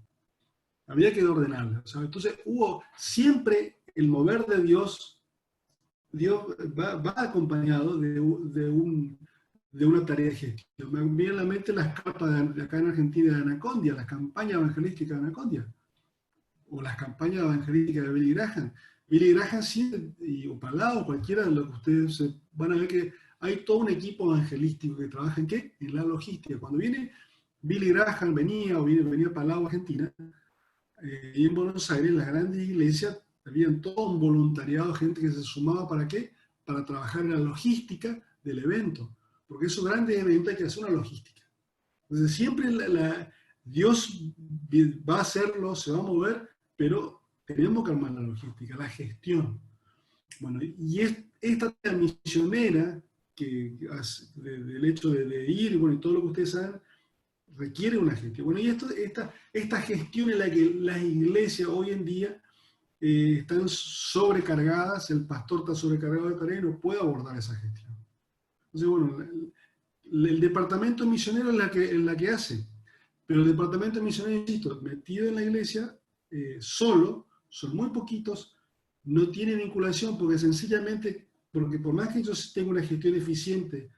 había que ordenarles, ¿sabes? Entonces hubo siempre el mover de Dios va acompañado de una tarea de gestión. Me viene a la mente las carpas de acá en Argentina de Anacondia, las campañas evangelísticas de Anacondia, o las campañas evangelísticas de Billy Graham. Billy Graham sí, o Palau, cualquiera de lo que ustedes van a ver que hay todo un equipo evangelístico que trabaja en ¿qué? En la logística. Cuando viene Billy Graham, venía Palau a Argentina, y en Buenos Aires, en las grandes iglesias, había todo un voluntariado, gente que se sumaba ¿para qué? Para trabajar en la logística del evento. Porque esos grandes eventos hay que hacer una logística. Entonces siempre Dios va a hacerlo, se va a mover, pero tenemos que armar la logística, la gestión. Bueno, y esta misionera, del hecho de ir, bueno, y todo lo que ustedes saben, requiere una gestión. Bueno, y esta gestión en la que las iglesias hoy en día están sobrecargadas, el pastor está sobrecargado de tarea y no puede abordar esa gestión. Entonces, bueno, el departamento misionero es la que hace, pero el departamento misionero, insisto, metido en la iglesia, solo, son muy poquitos, no tiene vinculación porque sencillamente, porque por más que yo tenga una gestión eficiente,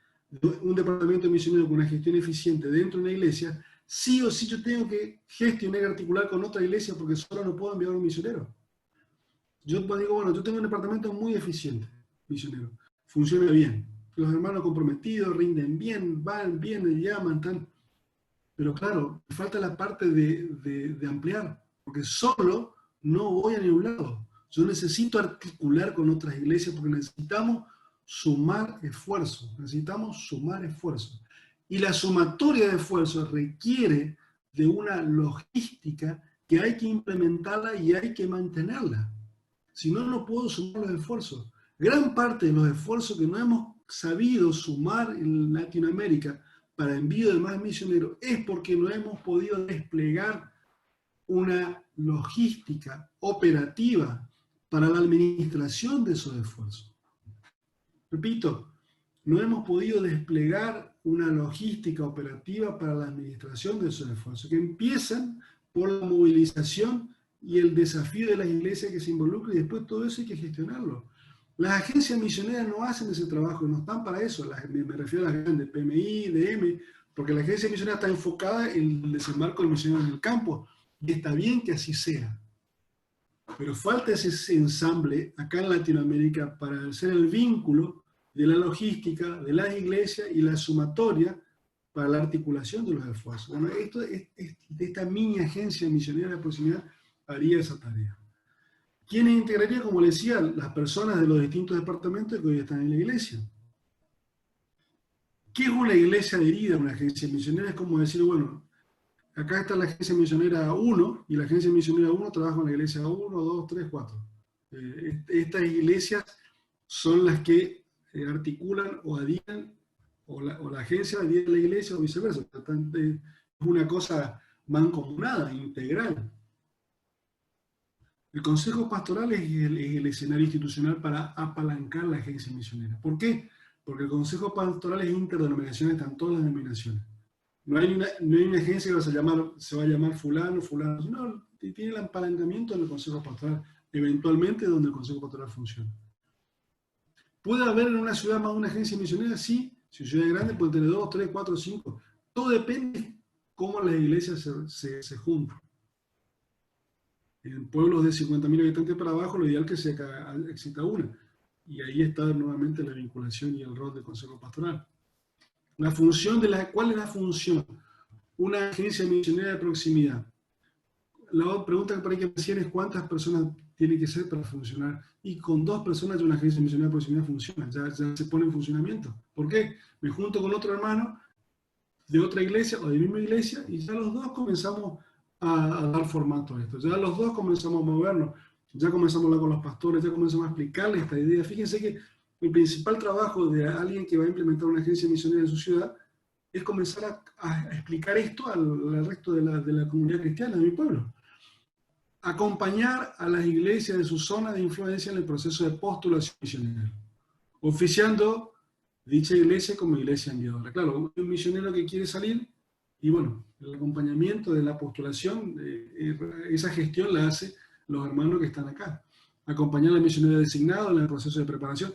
un departamento misionero con una gestión eficiente dentro de una iglesia, sí o sí yo tengo que gestionar y articular con otra iglesia porque solo no puedo enviar a un misionero. Yo digo, bueno, yo tengo un departamento muy eficiente, misionero, funciona bien, los hermanos comprometidos, rinden bien, van, vienen, llaman, tal. Pero claro, falta la parte de ampliar, porque solo no voy a ningún lado. Yo necesito articular con otras iglesias porque necesitamos sumar esfuerzos, Y la sumatoria de esfuerzos requiere de una logística que hay que implementarla y hay que mantenerla. Si no, no puedo sumar los esfuerzos. Gran parte de los esfuerzos que no hemos sabido sumar en Latinoamérica para envío de más misioneros es porque no hemos podido desplegar una logística operativa para la administración de esos esfuerzos. Repito, no hemos podido desplegar una logística operativa para la administración de esos esfuerzos, que empiezan por la movilización y el desafío de las iglesias que se involucran, y después todo eso hay que gestionarlo. Las agencias misioneras no hacen ese trabajo, no están para eso, me refiero a las grandes, PMI, DM, porque la agencia misionera está enfocada en el desembarco del misionero en el campo, y está bien que así sea. Pero falta ese ensamble acá en Latinoamérica para hacer el vínculo de la logística, de las iglesias y la sumatoria para la articulación de los esfuerzos. Bueno, esta mini agencia misionera de proximidad haría esa tarea. ¿Quiénes integrarían, como les decía, las personas de los distintos departamentos que hoy están en la iglesia? ¿Qué es una iglesia adherida a una agencia misionera? Es como decir, bueno, acá está la agencia misionera 1 y la agencia misionera 1 trabaja con la iglesia 1, 2, 3, 4. Estas iglesias son las que articulan o adhieren, o la agencia adhiere a la iglesia o viceversa. Es una cosa mancomunada, integral. El Consejo Pastoral es el escenario institucional para apalancar la agencia misionera. ¿Por qué? Porque el Consejo Pastoral es interdenominacional, están todas las denominaciones. No hay una agencia que se va a llamar fulano, no, tiene el apalancamiento del Consejo Pastoral, eventualmente donde el Consejo Pastoral funciona. ¿Puede haber en una ciudad más de una agencia misionera? Sí, si es ciudad grande puede tener 2, 3, 4, 5. Todo depende de cómo las iglesias se juntan. En pueblos de 50.000 habitantes para abajo, lo ideal es que exista una. Y ahí está nuevamente la vinculación y el rol del Consejo Pastoral. ¿Cuál es la función? Una agencia misionera de proximidad. La pregunta que por ahí que me hacían es cuántas personas tiene que ser para funcionar. Y con 2 personas ya una agencia misionera de proximidad funciona, ya se pone en funcionamiento. ¿Por qué? Me junto con otro hermano de otra iglesia o de la misma iglesia y ya los dos comenzamos a dar formato a esto. Ya los dos comenzamos a movernos, ya comenzamos a hablar con los pastores, ya comenzamos a explicarles esta idea. Fíjense que el principal trabajo de alguien que va a implementar una agencia misionera en su ciudad es comenzar a explicar esto al resto de la comunidad cristiana de mi pueblo. Acompañar a las iglesias de su zona de influencia en el proceso de postulación misionera, oficiando dicha iglesia como iglesia enviadora. Claro, un misionero que quiere salir, y bueno, el acompañamiento de la postulación, esa gestión la hacen los hermanos que están acá. Acompañar al misionero designado en el proceso de preparación.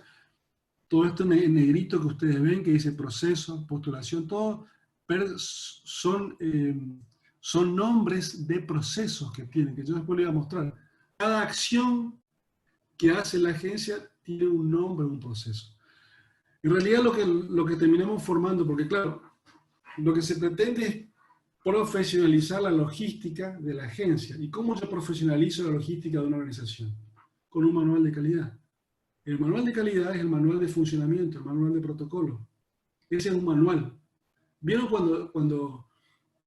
Todo esto en negrito que ustedes ven, que dice proceso, postulación, todo son nombres de procesos que tienen, que yo después les voy a mostrar. Cada acción que hace la agencia tiene un nombre, un proceso. En realidad lo que terminamos formando, porque claro, lo que se pretende es profesionalizar la logística de la agencia. ¿Y cómo yo profesionalizo la logística de una organización? Con un manual de calidad. El manual de calidad es el manual de funcionamiento, el manual de protocolo. Ese es un manual. ¿Vieron cuando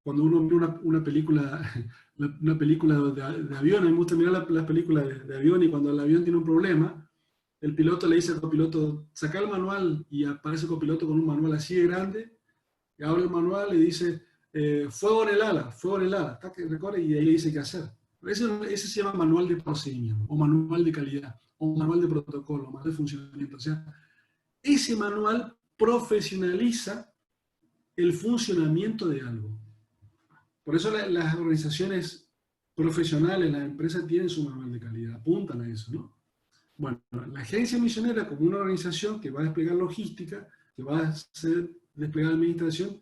uno ve una película, una película de avión? A mí me gusta mirar las películas de avión, y cuando el avión tiene un problema, el piloto le dice al copiloto, saca el manual, y aparece el copiloto con un manual así de grande, y abre el manual y dice, fuego en el ala, recorre, y ahí le dice qué hacer. Ese se llama manual de procedimiento, o manual de calidad, o manual de protocolo, o manual de funcionamiento. O sea, ese manual profesionaliza el funcionamiento de algo. Por eso las organizaciones profesionales, las empresas tienen su manual de calidad, apuntan a eso, ¿no? Bueno, la agencia misionera, como una organización que va a desplegar logística, que va a hacer desplegar administración,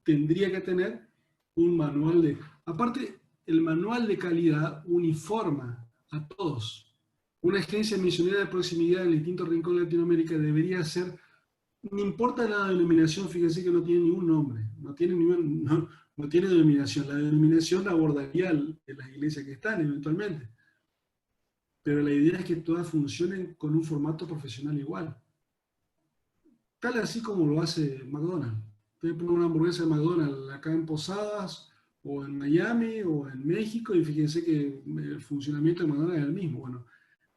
tendría que tener un manual de... Aparte, el manual de calidad uniforma a todos. Una agencia misionera de proximidad en distintos rincones de Latinoamérica debería ser, no importa la denominación, fíjense que no tiene ningún nombre, no tiene denominación. La denominación la abordaría en las iglesias que están eventualmente. Pero la idea es que todas funcionen con un formato profesional igual. Tal así como lo hace McDonald's. Usted pone una hamburguesa de McDonald's acá en Posadas, o en Miami, o en México, y fíjense que el funcionamiento de McDonald's es el mismo. Bueno,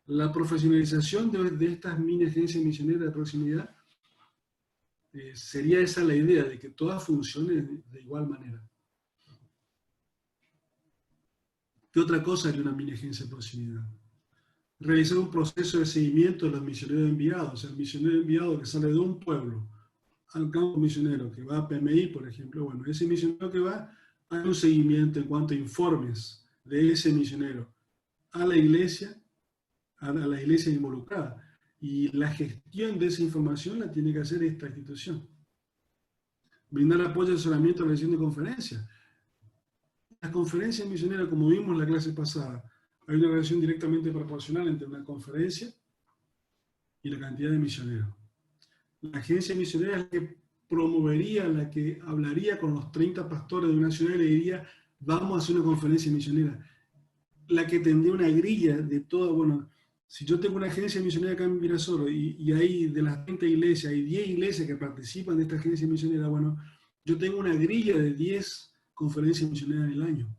la profesionalización de estas mini agencias misioneras de proximidad, sería esa la idea, de que todas funcionen de igual manera. ¿Qué otra cosa haría una mini agencia de proximidad? Realizar un proceso de seguimiento de los misioneros enviados. O sea, el misionero enviado que sale de un pueblo al campo misionero, que va a PMI, por ejemplo, bueno, ese misionero que va, hay un seguimiento en cuanto a informes de ese misionero a la iglesia involucrada. Y la gestión de esa información la tiene que hacer esta institución. Brindar apoyo y asesoramiento a la realización de conferencias. Las conferencias misioneras, como vimos en la clase pasada, hay una relación directamente proporcional entre una conferencia y la cantidad de misioneros. La agencia misionera es la que promovería, la que hablaría con los 30 pastores de una ciudad y le diría, vamos a hacer una conferencia misionera. La que tendría una grilla de todo, bueno, si yo tengo una agencia misionera acá en Virasoro y hay de las 30 iglesias, hay 10 iglesias que participan de esta agencia misionera, bueno, yo tengo una grilla de 10 conferencias misioneras en el año.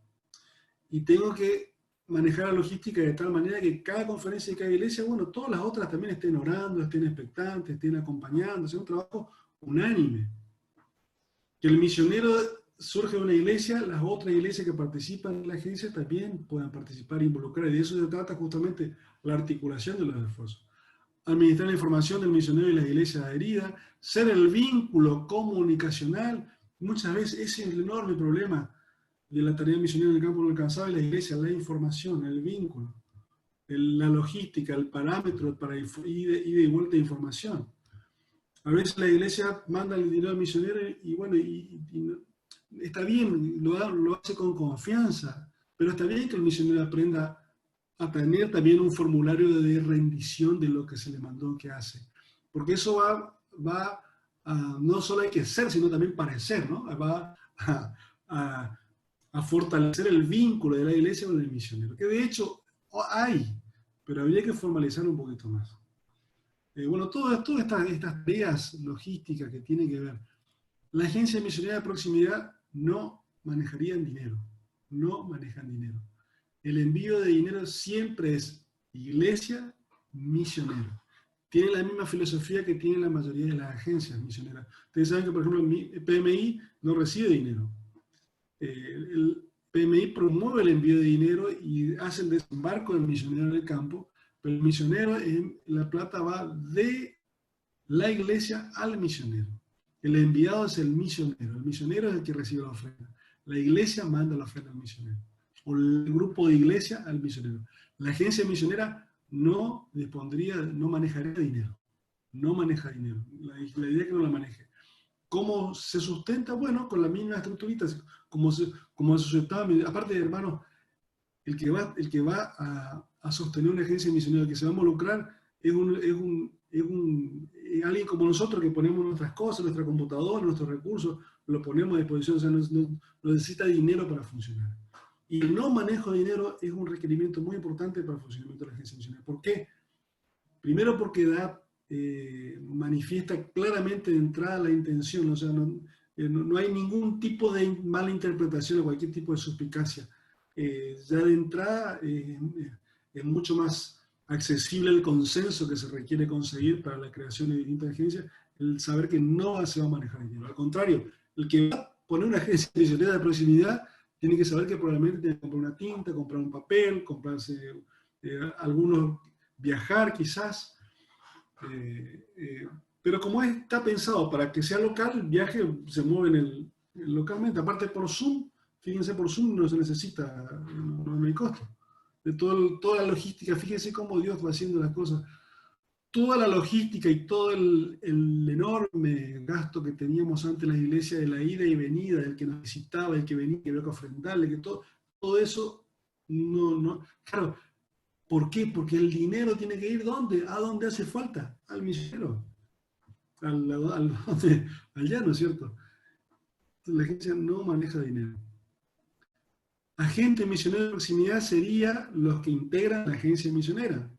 Y tengo que manejar la logística de tal manera que cada conferencia y cada iglesia, bueno, todas las otras también estén orando, estén expectantes, estén acompañando, sea un trabajo unánime. Que el misionero surge de una iglesia, las otras iglesias que participan en la agencia también puedan participar e involucrar, y de eso se trata justamente la articulación de los esfuerzos. Administrar la información del misionero y las iglesias adheridas, ser el vínculo comunicacional. Muchas veces ese es el enorme problema de la tarea misionera en el campo no alcanzado de la iglesia, la información, el vínculo, la logística, el parámetro para ida y vuelta de información. A veces la iglesia manda el dinero al misionero y bueno, está bien, lo hace con confianza, pero está bien que el misionero aprenda a tener también un formulario de rendición de lo que se le mandó que hace. Porque eso va a, no solo hay que ser, sino también parecer, ¿no? Va a fortalecer el vínculo de la iglesia con el misionero, que de hecho hay, pero habría que formalizar un poquito más. Bueno, todas estas tareas logísticas que tienen que ver, la agencia misionera de proximidad no manejarían dinero, no manejan dinero. El envío de dinero siempre es iglesia, misionero. Tiene la misma filosofía que tiene la mayoría de las agencias misioneras. Ustedes saben que, por ejemplo, el PMI no recibe dinero. El PMI promueve el envío de dinero y hace el desembarco del misionero en el campo, pero el misionero, la plata va de la iglesia al misionero. El enviado es el misionero es el que recibe la ofrenda. La iglesia manda la ofrenda al misionero, o el grupo de iglesia al misionero. La agencia misionera no manejaría dinero, no maneja dinero. La idea es que no la maneje. ¿Cómo se sustenta? Bueno, con las mismas estructuritas, como se sustentaba. Aparte, hermano, el que va a sostener una agencia misionera, el que se va a involucrar es alguien como nosotros que ponemos nuestras cosas, nuestra computadora, nuestros recursos, lo ponemos a disposición, o sea, no necesita dinero para funcionar. Y el no manejo de dinero es un requerimiento muy importante para el funcionamiento de la agencia misionera. ¿Por qué? Primero porque manifiesta claramente de entrada la intención, o sea, no hay ningún tipo de mala interpretación o cualquier tipo de suspicacia. Ya de entrada es mucho más accesible el consenso que se requiere conseguir para la creación de distintas agencias, el saber que no se va a manejar dinero. Al contrario, el que va a poner una agencia misionera de proximidad tiene que saber que probablemente tiene que comprar una tinta, comprar un papel, comprarse viajar quizás, pero como está pensado para que sea local, el viaje se mueve localmente. Aparte por Zoom, fíjense, por Zoom no se necesita, no hay costo. De toda la logística, fíjense cómo Dios va haciendo las cosas. Toda la logística y todo el enorme gasto que teníamos antes en las iglesias de la ida y venida, el que nos visitaba, el que venía, que había que ofrendarle, que todo eso, claro, ¿por qué? Porque el dinero tiene que ir ¿dónde? ¿A dónde hace falta? Al misionero, allá, ¿no es cierto? Entonces, la agencia no maneja dinero. Agente misionero de proximidad sería los que integran la agencia misionera.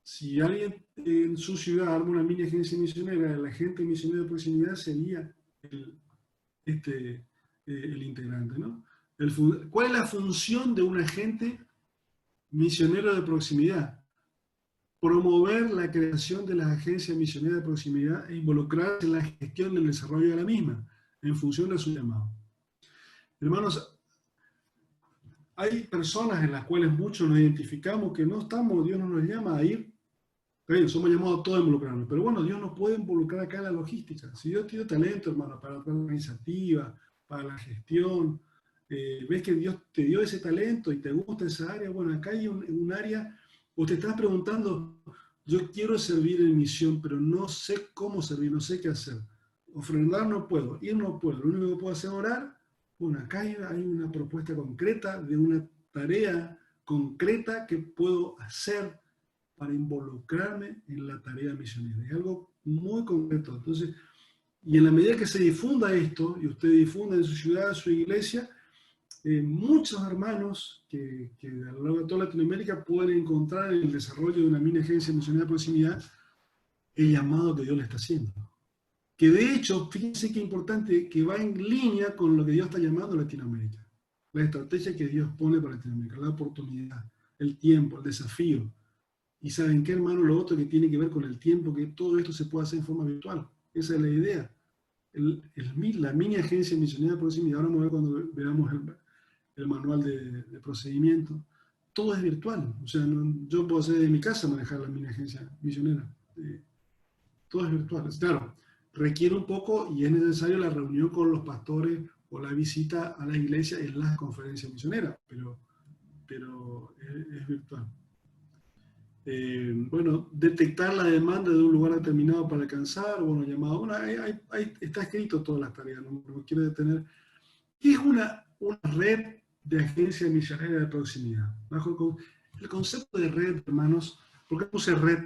Si alguien en su ciudad arma una mini agencia misionera, el agente misionero de proximidad sería el integrante, ¿no? ¿Cuál es la función de un agente misionero de proximidad? Promover la creación de las agencias misioneras de proximidad e involucrarse en la gestión y el desarrollo de la misma, en función de su llamado. Hermanos, hay personas en las cuales muchos nos identificamos que no estamos, Dios no nos llama a ir. Bien, somos llamados todos a involucrarnos, pero bueno, Dios nos puede involucrar acá en la logística. Si Dios tiene talento, hermano, para la organizativa, para la gestión, ves que Dios te dio ese talento y te gusta esa área, bueno, acá hay un área, o te estás preguntando, yo quiero servir en misión, pero no sé cómo servir, no sé qué hacer. Ofrendar no puedo, ir no puedo, lo único que puedo hacer es orar. Bueno, acá hay una propuesta concreta de una tarea concreta que puedo hacer para involucrarme en la tarea misionera. Es algo muy concreto. Entonces, y en la medida que se difunda esto, y usted difunda en su ciudad, su iglesia, muchos hermanos que a lo largo de toda Latinoamérica pueden encontrar en el desarrollo de una mini agencia misionera de proximidad el llamado que Dios le está haciendo. Que de hecho, fíjense qué importante, que va en línea con lo que Dios está llamando a Latinoamérica. La estrategia que Dios pone para Latinoamérica, la oportunidad, el tiempo, el desafío. Y ¿saben qué, hermano? Lo otro que tiene que ver con el tiempo, que todo esto se puede hacer en forma virtual. Esa es la idea. La mini agencia misionera de proximidad, ahora vamos a ver cuando veamos el manual de procedimiento, todo es virtual. O sea, yo puedo hacer de mi casa manejar la mini agencia misionera. Todo es virtual. Claro, requiere un poco y es necesario la reunión con los pastores o la visita a la iglesia en las conferencias misioneras, pero es virtual. Bueno, detectar la demanda de un lugar determinado para alcanzar, bueno, llamado, bueno, está escrito todas las tareas, no me quiero detener. ¿Qué es una red de agencias misioneras de proximidad? Bajo el concepto de red, hermanos, ¿por qué puse red?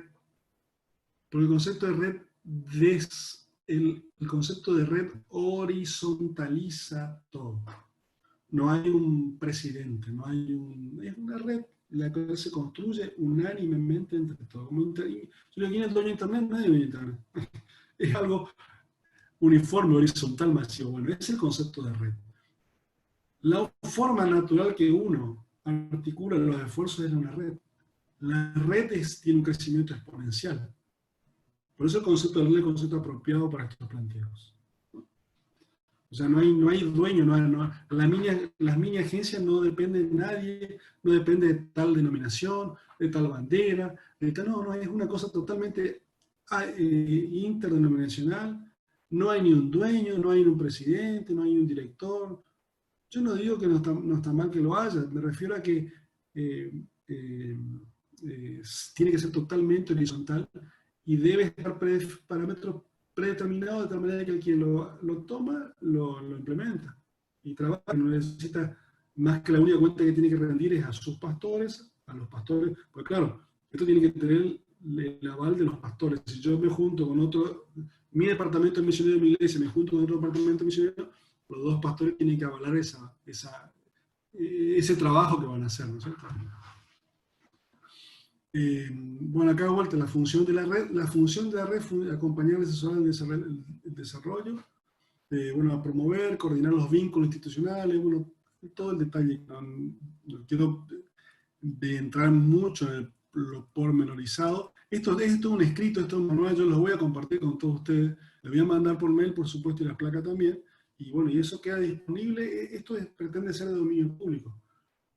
Porque el concepto de red el concepto de red horizontaliza todo. No hay un presidente, es una red la que se construye unánimemente entre todos. Si no tiene dueño de Internet, nadie dueño de Internet. Es algo uniforme, horizontal, masivo. Bueno, ese es el concepto de red. La forma natural que uno articula los esfuerzos es una red. La red tiene un crecimiento exponencial. Por eso el concepto de red es el concepto apropiado para estos planteos. O sea, no hay dueño, las mini agencias no dependen de nadie, no depende de tal denominación, de tal bandera, no, es una cosa totalmente interdenominacional, no hay ni un dueño, no hay un presidente, no hay un director. Yo no digo que no está mal que lo haya, me refiero a que tiene que ser totalmente horizontal y debe estar parámetros predeterminado de tal manera que el quien lo toma, lo implementa y trabaja. No necesita más que la única cuenta que tiene que rendir es a sus pastores, a los pastores, pues claro, esto tiene que tener el aval de los pastores. Si yo me junto con otro, mi departamento misionero de mi iglesia, me junto con otro departamento misionero, los dos pastores tienen que avalar ese trabajo que van a hacer, ¿no es cierto? Bueno, acá de vuelta, la función de la red fue acompañar y asesorar el desarrollo, bueno, a promover, coordinar los vínculos institucionales, bueno, todo el detalle. No quiero entrar mucho en lo pormenorizado. Esto es un escrito, esto es un manual, yo los voy a compartir con todos ustedes. Les voy a mandar por mail, por supuesto, y las placas también. Y bueno, y eso queda disponible. Esto pretende ser de dominio público.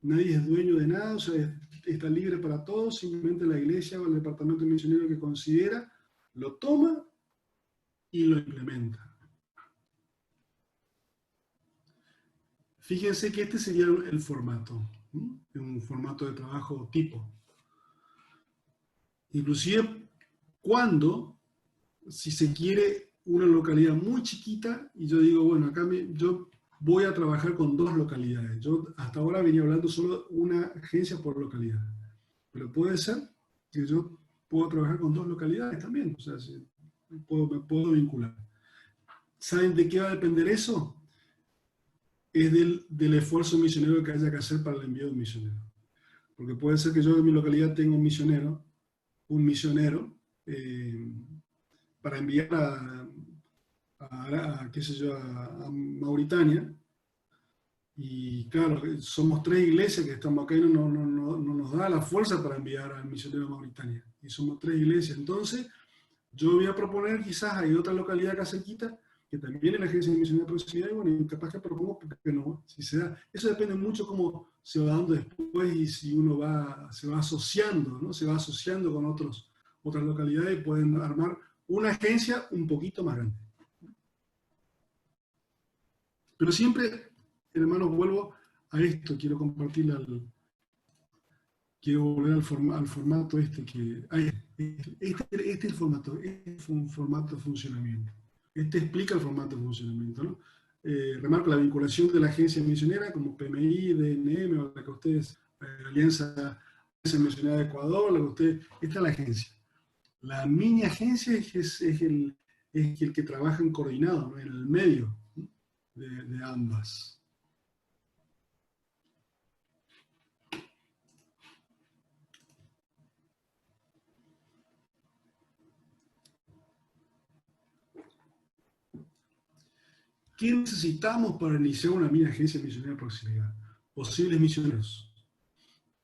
Nadie es dueño de nada, o sea, está libre para todos, simplemente la iglesia o el departamento misionero que considera, lo toma y lo implementa. Fíjense que este sería el formato, un formato de trabajo tipo. Inclusive cuando, si se quiere, una localidad muy chiquita, y yo digo, bueno, acá yo voy a trabajar con 2 localidades. Yo hasta ahora venía hablando solo una agencia por localidad. Pero puede ser que yo pueda trabajar con 2 localidades también. O sea, me puedo vincular. ¿Saben de qué va a depender eso? Es del esfuerzo misionero que haya que hacer para el envío de un misionero. Porque puede ser que yo en mi localidad tenga un misionero, para enviar qué sé yo, a Mauritania. Y claro, somos 3 iglesias que estamos acá y no nos da la fuerza para enviar al misionero a Mauritania. Y somos 3 iglesias. Entonces, yo voy a proponer, quizás hay otra localidad acá cerquita, que también es la agencia de misionería de proximidad, y bueno, y capaz que propongo porque no, si se da. Eso depende mucho cómo se va dando después y si uno se va asociando, ¿no? Se va asociando con otras localidades y pueden armar una agencia un poquito más grande. Pero siempre, hermanos, vuelvo a esto, quiero compartir quiero volver al formato que... Este es el formato, es un formato de funcionamiento. Este explica el formato de funcionamiento, ¿no? Remarco la vinculación de la agencia misionera como PMI, DNM, o la que ustedes, Alianza Misionera de Ecuador, la que ustedes... Esta es la agencia. La mini agencia es el que trabaja en coordinado, ¿no? En el medio de ambas. ¿Qué necesitamos para iniciar una mini agencia misionera de proximidad? Posibles misioneros.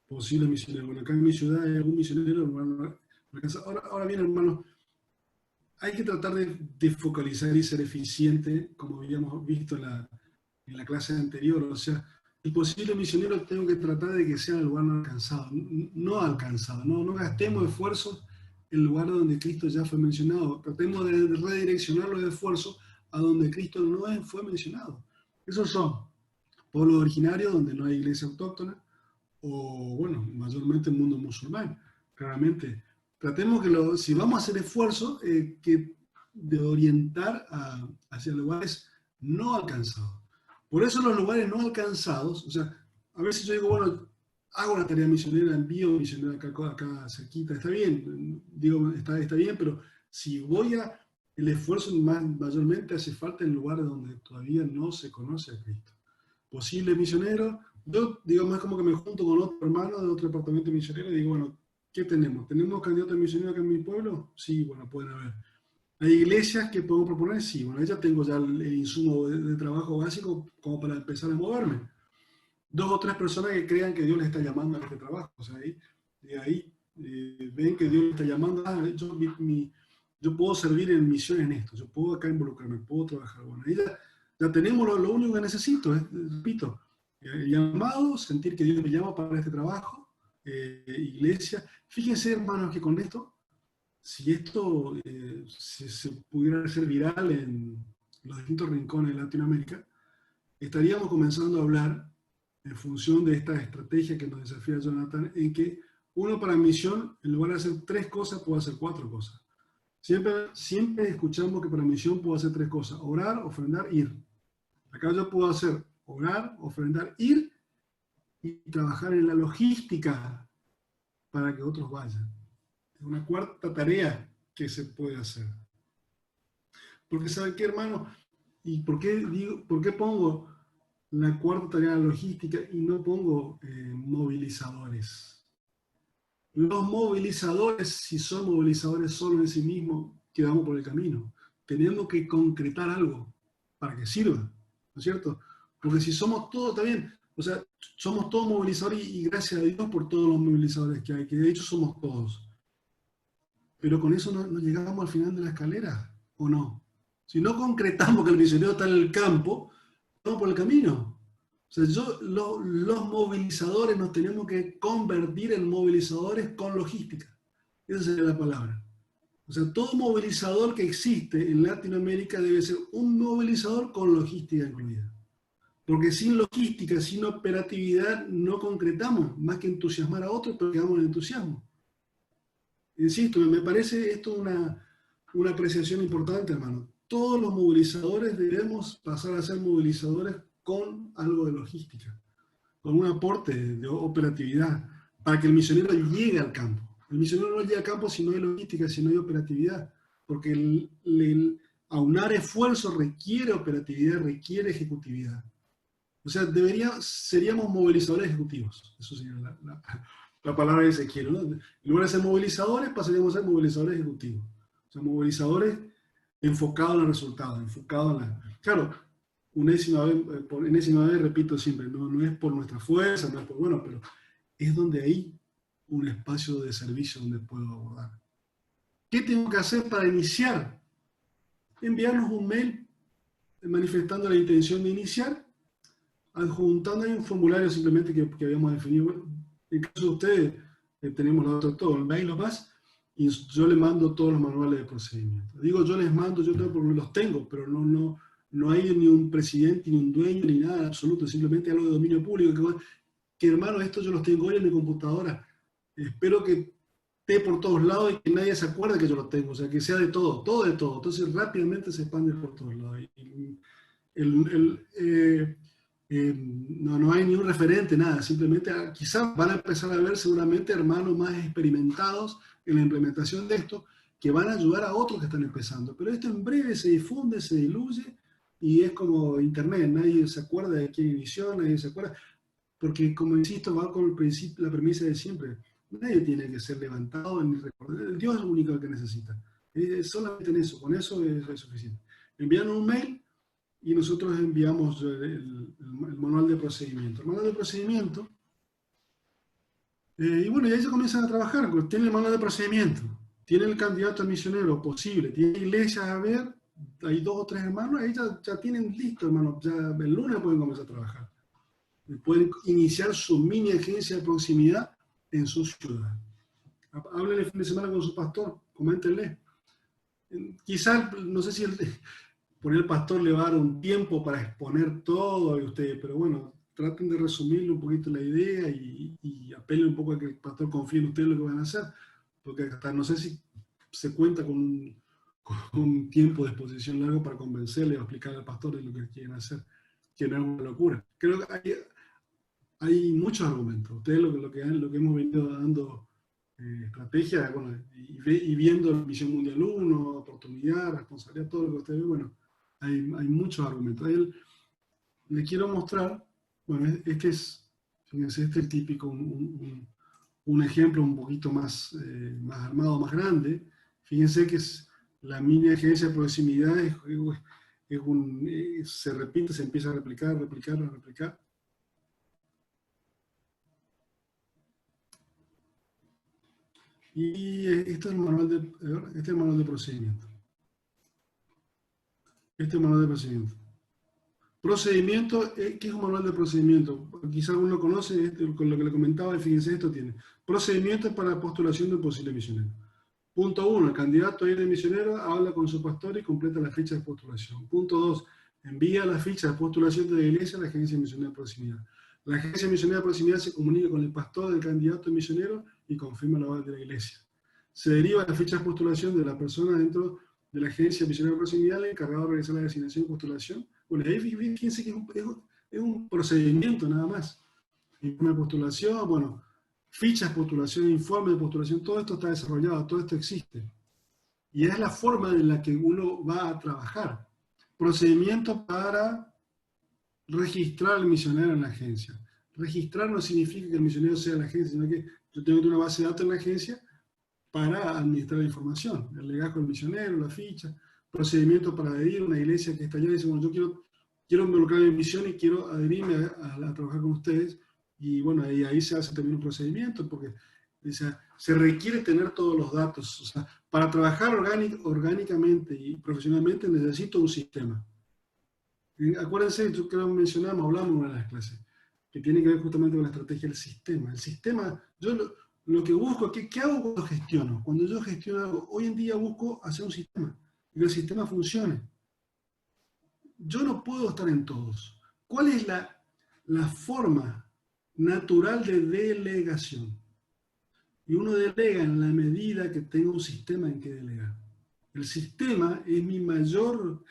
Posibles misioneros. Bueno, acá en mi ciudad hay algún misionero, hermano. Ahora bien, hermano, hay que tratar de focalizar y ser eficiente, como habíamos visto en la clase anterior. O sea, el posible misionero tengo que tratar de que sea el lugar no alcanzado. No alcanzado. No gastemos esfuerzos en lugares donde Cristo ya fue mencionado. Tratemos de redireccionar los esfuerzos a donde Cristo no fue mencionado. Esos son pueblos originarios donde no hay iglesia autóctona, o bueno, mayormente el mundo musulmán. Claramente, tratemos que si vamos a hacer esfuerzo, de orientar hacia lugares no alcanzados. Por eso los lugares no alcanzados, o sea, a veces yo digo, bueno, hago una tarea misionera, envío misionera acá cerquita, está bien, digo, está bien, pero si el esfuerzo mayormente hace falta en lugares donde todavía no se conoce a Cristo. Posible misionero, yo digo más como que me junto con otro hermano de otro departamento misionero y digo, bueno, ¿qué tenemos? ¿Tenemos candidatos misioneros acá en mi pueblo? Sí, bueno, pueden haber. ¿Hay iglesias que podemos proponer? Sí, bueno, ya tengo ya el insumo de trabajo básico como para empezar a moverme. 2 o 3 personas que crean que Dios les está llamando a este trabajo. O sea, ahí ven que Dios les está llamando. Yo puedo servir en misión en esto. Yo puedo acá involucrarme, puedo trabajar. Bueno, ahí ya tenemos lo único que necesito. Repito, el llamado, sentir que Dios me llama para este trabajo. Iglesia. Fíjense, hermanos, que con esto, si esto se pudiera hacer viral en los distintos rincones de Latinoamérica, estaríamos comenzando a hablar en función de esta estrategia que nos desafía Jonathan, en que uno para misión, en lugar de hacer 3 cosas, puede hacer 4 cosas. Siempre escuchamos que para misión puedo hacer 3 cosas: orar, ofrendar, ir. Acá yo puedo hacer orar, ofrendar, ir y trabajar en la logística para que otros vayan. Es una cuarta tarea que se puede hacer. Porque ¿sabe qué, hermano? ¿Y por qué pongo la cuarta tarea de la logística y no pongo movilizadores? Los movilizadores, si son movilizadores solo en sí mismos, quedamos por el camino. Tenemos que concretar algo para que sirva, ¿no es cierto? Porque si somos todos, está bien, o sea, somos todos movilizadores y gracias a Dios por todos los movilizadores que hay, que de hecho somos todos. Pero con eso no llegamos al final de la escalera, ¿o no? Si no concretamos que el misionero está en el campo, estamos por el camino. O sea, los movilizadores nos tenemos que convertir en movilizadores con logística. Esa sería la palabra. O sea, todo movilizador que existe en Latinoamérica debe ser un movilizador con logística incluida. Porque sin logística, sin operatividad, no concretamos, más que entusiasmar a otros, pero quedamos en entusiasmo. Insisto, me parece esto una apreciación importante, hermano. Todos los movilizadores debemos pasar a ser movilizadores con algo de logística, con un aporte de operatividad, para que el misionero llegue al campo. El misionero no llega al campo si no hay logística, si no hay operatividad, porque el aunar esfuerzo requiere operatividad, requiere ejecutividad. O sea, seríamos movilizadores ejecutivos. Eso sería la palabra que se quiere, ¿no? En lugar de ser movilizadores, pasaríamos a ser movilizadores ejecutivos. O sea, movilizadores enfocados en el resultado, enfocados en la... Claro, por enésima vez repito siempre, no es por nuestra fuerza, no es por... Bueno, pero es donde hay un espacio de servicio donde puedo abordar. ¿Qué tengo que hacer para iniciar? Enviarnos un mail manifestando la intención de iniciar, adjuntando ahí un formulario simplemente que habíamos definido. En caso de ustedes, tenemos los datos todo, el mail los más, y yo les mando todos los manuales de procedimiento. Digo, yo les mando, yo tengo, porque los tengo, pero no hay ni un presidente, ni un dueño, ni nada absoluto, simplemente algo de dominio público, que hermano, esto yo los tengo hoy en mi computadora. Espero que esté por todos lados y que nadie se acuerde que yo los tengo, o sea, que sea de todo de todo. Entonces rápidamente se expande por todos lados. No hay ni un referente, nada, simplemente quizás van a empezar a ver seguramente hermanos más experimentados en la implementación de esto, que van a ayudar a otros que están empezando. Pero esto en breve se difunde, se diluye, y es como internet, nadie se acuerda de quién inició, nadie se acuerda, porque como insisto, va con la premisa de siempre, nadie tiene que ser levantado ni recordado, Dios es lo único que necesita, solamente en eso, con eso es suficiente. Envían un mail y nosotros enviamos el manual de procedimiento. El manual de procedimiento, y bueno, y ahí se comienzan a trabajar, pues tiene el manual de procedimiento, tiene el candidato a misionero posible, tiene iglesias a ver, hay 2 o 3 hermanos, ahí ya tienen listo, hermano, ya el lunes pueden comenzar a trabajar. Pueden iniciar su mini agencia de proximidad en su ciudad. Háblenle el fin de semana con su pastor, coméntenle. Quizás, no sé si por el pastor le va a dar un tiempo para exponer todo a ustedes, pero bueno, traten de resumirle un poquito la idea y apelen un poco a que el pastor confíe en ustedes lo que van a hacer, porque hasta no sé si se cuenta con un tiempo de exposición largo para convencerle o explicarle al pastor de lo que quieren hacer, que no es una locura. Creo que hay muchos argumentos. Ustedes lo que hemos venido dando estrategia, bueno, y viendo la Misión Mundial 1, oportunidad, responsabilidad, todo lo que ustedes ven, bueno, hay muchos argumentos. Les quiero mostrar, bueno, fíjense, este es el típico, un ejemplo un poquito más armado, más grande. Fíjense que la mini agencia de proximidad se repite, se empieza a replicar. Y este es el manual de procedimiento. Procedimiento, ¿qué es un manual de procedimiento? Quizá alguno lo conoce, con lo que le comentaba, fíjense, esto tiene. Procedimiento para postulación de un posible misionero. Punto 1, el candidato a ir de misionero habla con su pastor y completa la ficha de postulación. Punto 2, envía la ficha de postulación de la iglesia a la agencia misionera de proximidad. La agencia misionera de proximidad se comunica con el pastor del candidato misionero y confirma la orden de la iglesia. Se deriva la ficha de postulación de la persona dentro de la agencia misionera de proximidad, el encargado de realizar la designación y postulación. Bueno, ahí fíjense que es un procedimiento nada más. Una postulación, bueno, fichas de postulación, informes de postulación, todo esto está desarrollado, todo esto existe. Y es la forma en la que uno va a trabajar. Procedimiento para registrar al misionero en la agencia. Registrar no significa que el misionero sea la agencia, sino que yo tengo una base de datos en la agencia para administrar la información, el legajo del misionero, la ficha, procedimiento para adherir a una iglesia que está allá y dice, bueno, yo quiero involucrarme en misión y quiero adherirme a trabajar con ustedes. Y bueno, ahí se hace también un procedimiento, porque o sea, se requiere tener todos los datos. O sea, para trabajar orgánicamente y profesionalmente necesito un sistema. Acuérdense, yo creo que mencionamos, hablamos en una de las clases, que tiene que ver justamente con la estrategia del sistema. El sistema, yo lo que busco, ¿qué hago cuando gestiono? Cuando yo gestiono algo, hoy en día busco hacer un sistema, y que el sistema funcione. Yo no puedo estar en todos. ¿Cuál es la forma natural de delegación? Y uno delega en la medida que tenga un sistema en que delegar. El sistema es mi mayor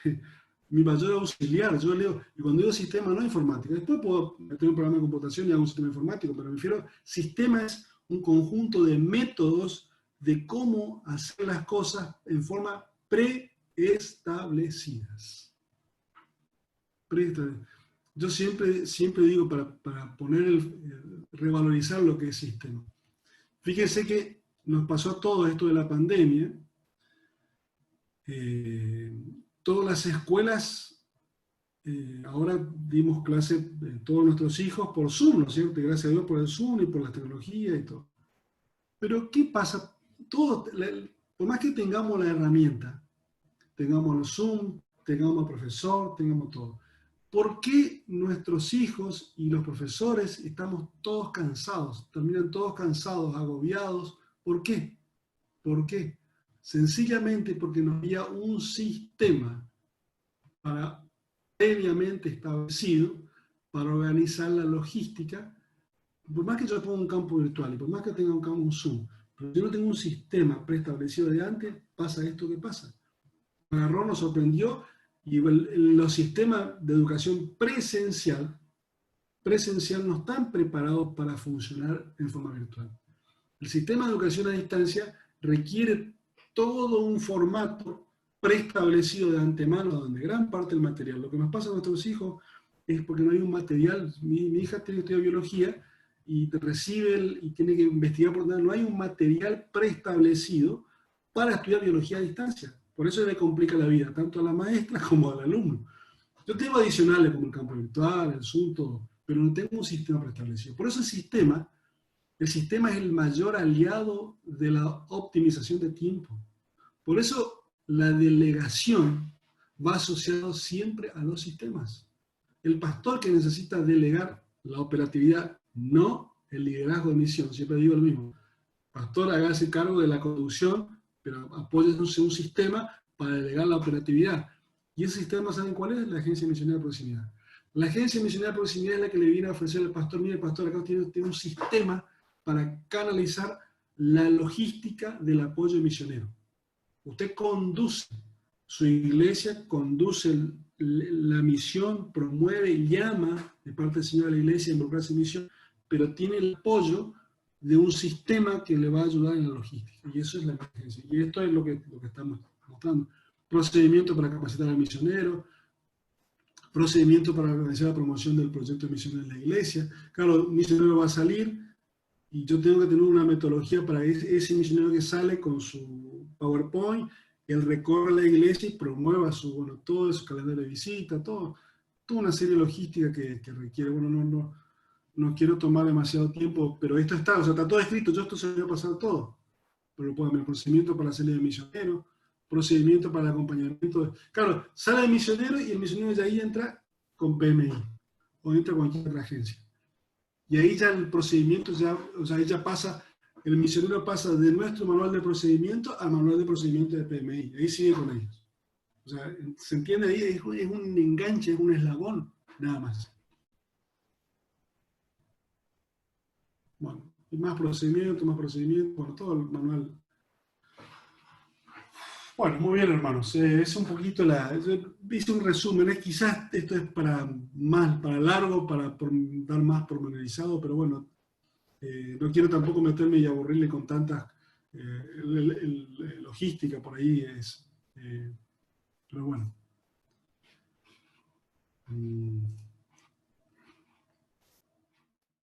auxiliar. Yo leo, y cuando digo sistema, no informática. Después puedo meter un programa de computación y hago un sistema informático, pero me refiero, sistema es un conjunto de métodos de cómo hacer las cosas en forma preestablecidas. Yo siempre digo, para revalorizar lo que es sistema. Fíjense que nos pasó todo esto de la pandemia. Todas las escuelas, ahora dimos clase todos nuestros hijos por Zoom, ¿no es cierto? Y gracias a Dios por el Zoom y por la tecnología y todo. Pero ¿qué pasa? Por más que tengamos la herramienta, tengamos el Zoom, tengamos al profesor, tengamos todo, ¿por qué nuestros hijos y los profesores estamos todos cansados? Terminan todos cansados, agobiados. ¿Por qué? ¿Por qué? Sencillamente porque no había un sistema previamente establecido para organizar la logística. Por más que yo ponga un campo virtual y por más que tenga un Zoom, pero si no tengo un sistema preestablecido de antes, pasa esto que pasa. Agarró, nos sorprendió, y los sistemas de educación presencial no están preparados para funcionar en forma virtual. El sistema de educación a distancia requiere todo un formato preestablecido de antemano, donde gran parte del material, lo que nos pasa a nuestros hijos es porque no hay un material. Mi hija tiene que estudiar biología y y tiene que investigar, por tanto, no hay un material preestablecido para estudiar biología a distancia. Por eso le complica la vida, tanto a la maestra como al alumno. Yo tengo adicionales como el campo virtual, el Zoom, todo, pero no tengo un sistema preestablecido. Por eso el sistema es el mayor aliado de la optimización de tiempo. Por eso la delegación va asociada siempre a los sistemas. El pastor que necesita delegar la operatividad, no el liderazgo de misión, siempre digo lo mismo. Pastor, hágase cargo de la conducción, pero apóyese un sistema para delegar la operatividad. Y ese sistema, ¿saben cuál es? La Agencia Misionera de Proximidad. La Agencia Misionera de Proximidad es la que le viene a ofrecer al pastor, mire, pastor, acá tiene un sistema para canalizar la logística del apoyo misionero. Usted conduce su iglesia, conduce la misión, promueve y llama de parte del Señor a la iglesia a involucrarse en misión, pero tiene el apoyo de un sistema que le va a ayudar en la logística. Y eso es la emergencia. Y esto es lo que estamos mostrando. Procedimiento para capacitar al misionero, procedimiento para organizar la promoción del proyecto de misión en la iglesia. Claro, un misionero va a salir y yo tengo que tener una metodología para ese misionero que sale con su PowerPoint, él recorre la iglesia y promueva todo su calendario de visita, toda una serie de logística que requiere. Bueno, no quiero tomar demasiado tiempo, pero esto está todo escrito, yo esto se lo voy a pasar todo. Pero puedo ver procedimiento para la salida de misionero, procedimiento para el acompañamiento. Claro, sale el misionero y el misionero ya ahí entra con PMI, o entra con cualquier otra agencia. Y ahí ya el procedimiento, ahí ya pasa, el misionero pasa de nuestro manual de procedimiento al manual de procedimiento de PMI. Ahí sigue con ellos. O sea, ¿se entiende ahí? Es un enganche, es un eslabón, nada más. Bueno, y más procedimiento, bueno, todo el manual. Bueno, muy bien, hermanos. Es un poquito hice un resumen. Quizás esto es para largo, para dar más pormenorizado, pero bueno, No quiero tampoco meterme y aburrirle con tantas logística por ahí, pero bueno.